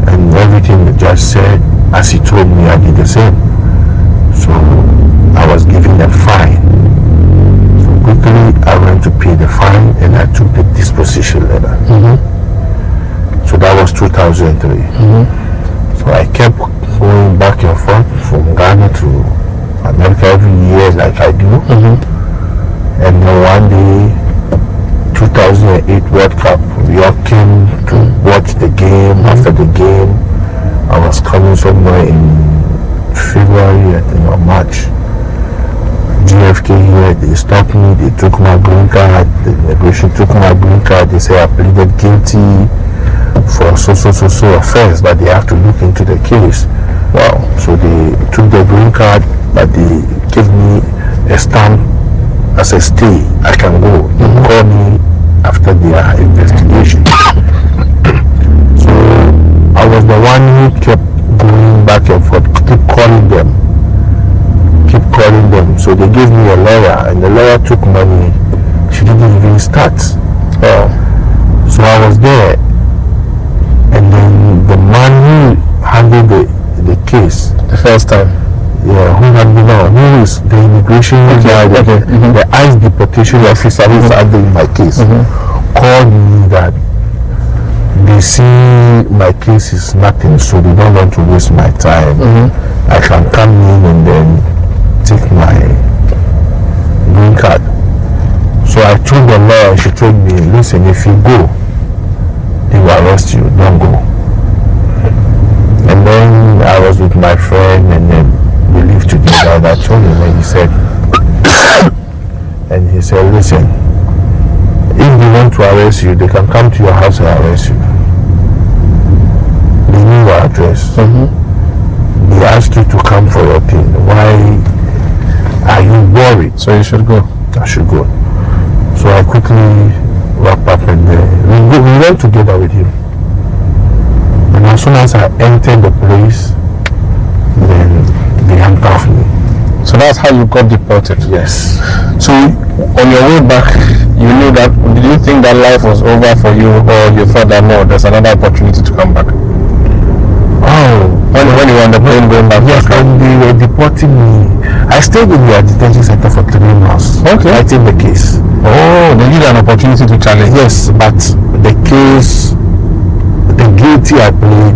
and everything the judge said, as he told me, I did the same. So I was given a fine. So quickly I went to pay the fine and I took the disposition letter. So that was 2003. So I kept going back and forth from Ghana to America every year like I do. And then one day, 2008 World Cup, We all came to watch the game. After the game, I was coming somewhere in February, I think, or March. GFK here, they stopped me, they took my green card, the immigration took my green card, they say I pleaded guilty for so offense, but they have to look into the case. Wow. So they took the green card, but they gave me a stamp as a stay. I can go. They call me after their investigation. So I was the one who kept going back and forth, keep calling them. So they gave me a lawyer, and the lawyer took money. She didn't even start. So I was there, and then the man who handled the case the first time, who is the immigration guy, the ICE deportation officer who's handling my case, called me that they see my case is nothing, so they don't want to waste my time. I can come in and then take my green card. So I told the lawyer, she told me, listen, if you go, they will arrest you, don't go. And then I was with my friend, and then we lived together, and I told him, and he said, listen, if they want to arrest you, they can come to your house and arrest you. They know your address. They ask you to come for your thing. Why are you worried? So you should go. I should go. So I quickly wrap up, and we went together with him. And as soon as I entered the place, then they handcuffed me. So that's how you got deported? Yes. So on your way back, you knew that, did you think that life was over for you, or you thought that no, there's another opportunity to come back? When you were on the plane going back? Yes, when they were deporting me, I stayed in the detention center for 3 months. Okay. Fighting the case. Oh, they give you an opportunity to challenge? Yes, but the case, the guilty I plead,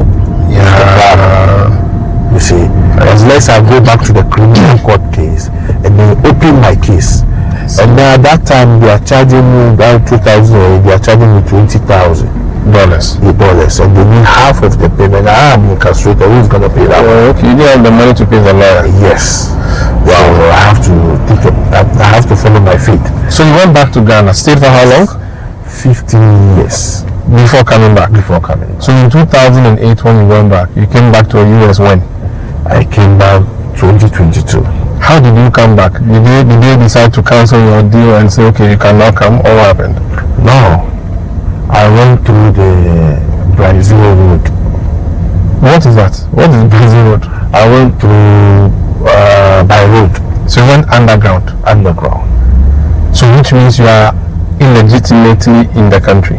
you see, unless I go back to the criminal court case and they open my case. And then at that time they are charging me about 2,000, they are charging me $20,000. $8, and they need half of the payment. I'm incarcerated. Who's gonna pay that? Okay, you didn't have the money to pay the lawyer. Yes. Well, I have to follow my feet. So you went back to Ghana. Stayed for how long? 15 years. Before coming back. So in 2008, when you went back, you came back to the US when? I came back 2022. How did you come back? Did they decide to cancel your deal and say, okay, you cannot come, or what happened? No. I went through the Brazil road. What is that? What is Brazil road? I went through by road. So you went underground? Underground. So which means you are illegitimately in the country?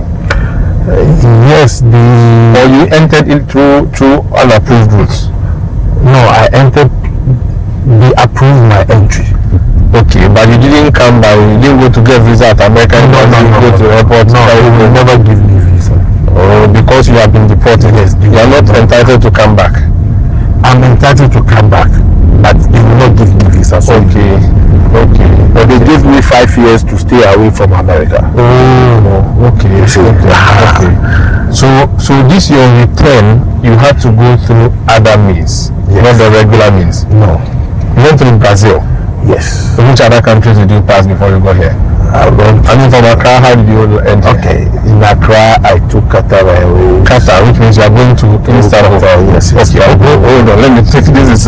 Yes. Or you entered it through unapproved routes? No, I entered, they approved my entry. Okay, but you didn't come by, you didn't go to get visa at America? No, go to the airport? No, they will never give me visa. Oh, because you have been deported? Yes. You are not entitled to come back? I'm entitled to come back, but they will not give me visa. Okay. But they gave me 5 years to stay away from America. Oh, okay. Okay. So this your return, you had to go through other means, not the regular means? No. You went through Brazil? Yes. So which other countries did you pass before you got here? From Accra, how did you enter? Okay, in Accra, I took Qatar Airways. Qatar, which means you are going to Istanbul. Yes. Okay, hold on. Let me take this. Is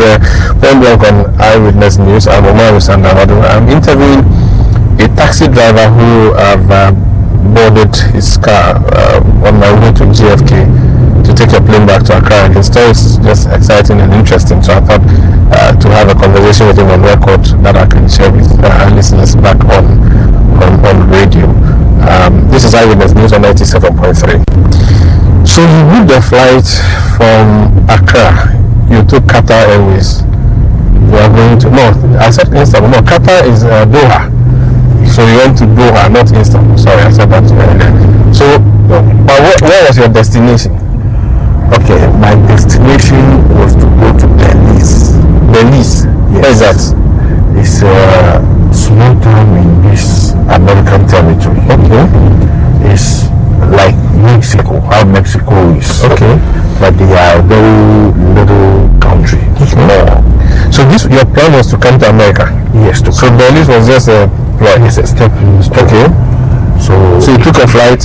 Point Blank on Eyewitness News. I'm Omar Sandamadu. I'm interviewing a taxi driver who have boarded his car on my way to JFK to take a plane back to Accra, and his story is just exciting and interesting. So I thought to have a conversation with him on record that I can share with our listeners back on radio. This is Eyewitness News on 97.3. So you booked the flight from Accra. You took Qatar Airways. You are going to I said Istanbul. No, Qatar is Doha. So you went to Doha, not Istanbul. Sorry, I said that earlier. So, but where was your destination? Okay, my destination was to go to Belize. Belize? Yes. Where is that? It's a small town in this American territory. Okay. It's like Mexico, how Mexico is. Okay. But they are a very little country. Small. So your plan was to come to America? Yes. So Belize was just a plan? Yes, a stepping stone. Okay. So you took a flight,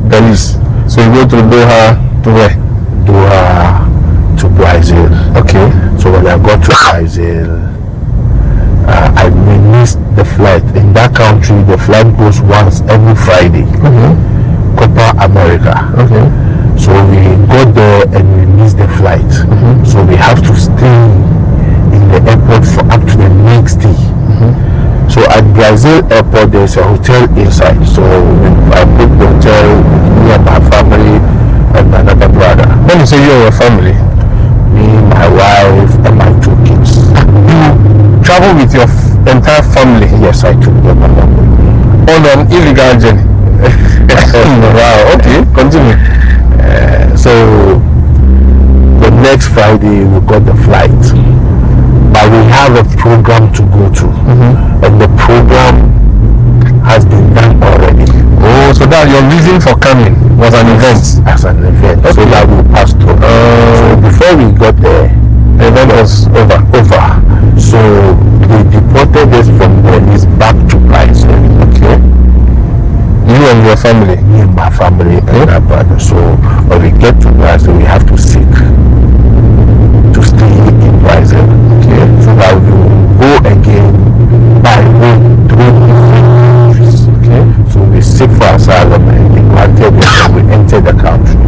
Belize. So you go to Doha to where? Doha to Brazil. Okay. So when I got to Brazil, I missed the flight. In that country, the flight goes once every Friday. Copa America. Okay. So we got there and we missed the flight. So we have to stay in the airport for up to the next day. So at Brazil airport, there's a hotel inside. So I booked the hotel, me and my family and another brother. When you say you and your family? Me, my wife, and my 2 kids. You travel with your entire family? Yes, I took them along with me. On an illegal journey? Wow, okay, continue. So the next Friday we got the flight, but we have a program to go to, and the program has been done already. Oh, so that your reason for coming was an event? As an event, okay. So that we passed through. So before we got there, the event was over. So they deported us from Belize back to Brazil. Okay. You and your family? Me and my family and my brother. So when we get to Brazil, we have to seek to stay in Brazil. Okay. So that we will go again by road through different countries. Okay. So we seek for asylum and we granted it and we enter the country.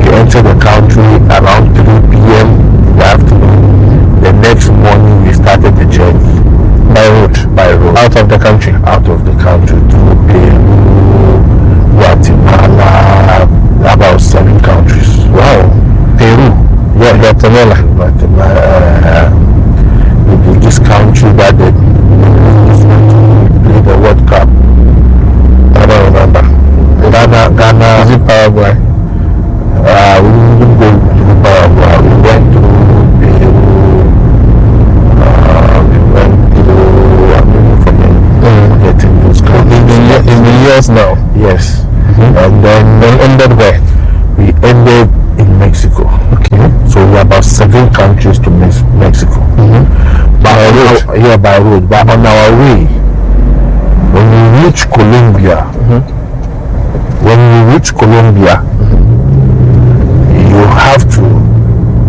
We enter the country around 3 p.m. in the afternoon. The next morning we started the journey. By road? Out of the country? Out of the country through Peru, Guatemala, about 7 countries. Wow. Peru? Yeah, Guatemala. The biggest country that they play the World Cup. I don't remember. Ghana. Is it Paraguay? We didn't go to Paraguay. We went to Peru. In the years now? Yes. And then ended where? We ended in Mexico. Okay. So we're about 7 countries to Mexico. By road. Yeah, by road. But on our way, when we reach Colombia, you have to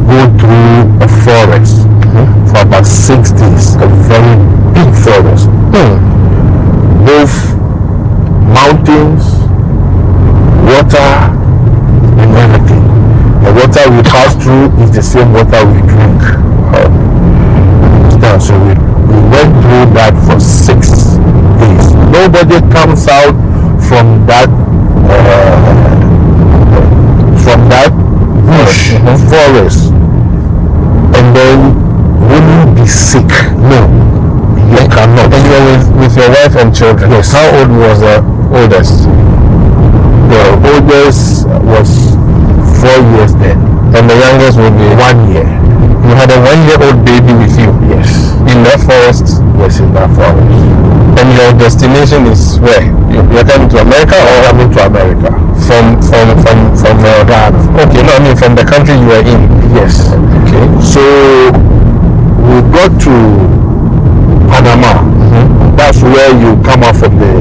go through a forest for about 6 days. A very big forest. Both mountains, water, and everything. The water we pass through is the same water we drink. So we went through that for 6 days. Nobody comes out from that bush forest and then wouldn't be sick. No. You cannot. And you were with your wife and children? Yes. How old was the oldest? The oldest was 4 years then. And the youngest would be? 1 year. You had a 1-year-old baby with you? Yes. In that forest? Yes, in that forest. And your destination is where? You're coming to America or? Coming to America. From Ghana. Okay, no, I mean from the country you were in? Yes. Okay. So we got to Panama. That's where you come out from the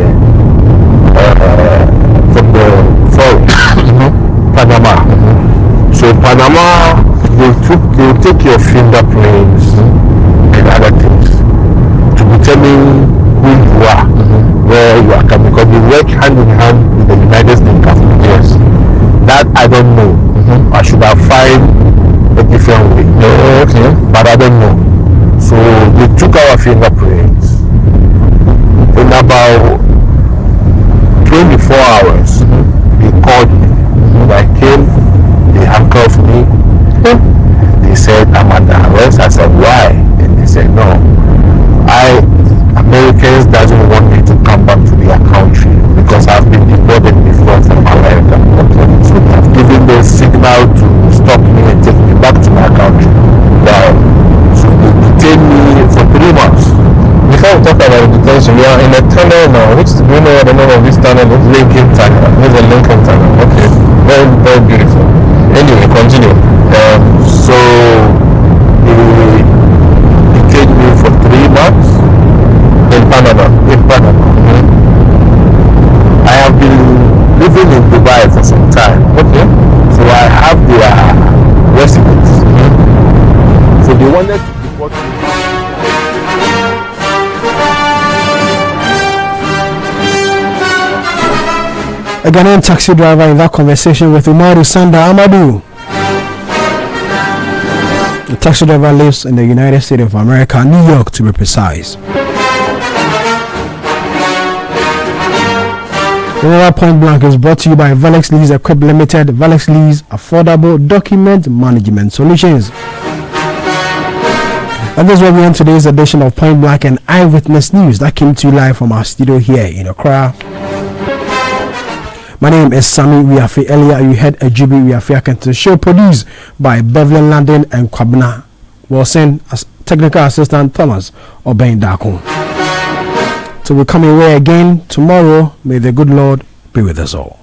forest. Panama. So Panama, they'll take your fingerprints and other things to determine who you are, where you are coming. Because they work hand in hand with the United States government. Yes. That I don't know. I should have found a different way. Okay. But I don't know. So they took our fingerprints. In about 24 hours, they called me. When I came, they handcuffed me. They said, I'm under arrest. I said, why? And they said, no. Americans doesn't want me to come back to their country because I've been deported before from America. So they have given the signal to stop me and take me back to my country. Wow. So they detained me for 3 months. Before we talk about detention, we are in a tunnel now. Do you know what the name of this tunnel is? Lincoln Tunnel. live in Lincoln Town. Okay, very, very beautiful. Anyway, continue. So he paid me for 3 months in Panama. I have been living in Dubai for some time. Okay. So I have their residence. So they wanted to deport me. A Ghanaian taxi driver in that conversation with Umaru Sanda Amadou. The taxi driver lives in the United States of America, New York to be precise. Another Point Blank is brought to you by Valex Lease Equip Limited. Valex Lease, affordable document management solutions. And this is where we end today's edition of Point Blank and Eyewitness News that came to you live from our studio here in Accra. My name is Sami Wiafe. Earlier you heard a Jubi Wiafe Akanto show produced by Beverly Landon and Kwabna Wilson as technical assistant Thomas Obain Dakun. So we'll come away again tomorrow. May the good Lord be with us all.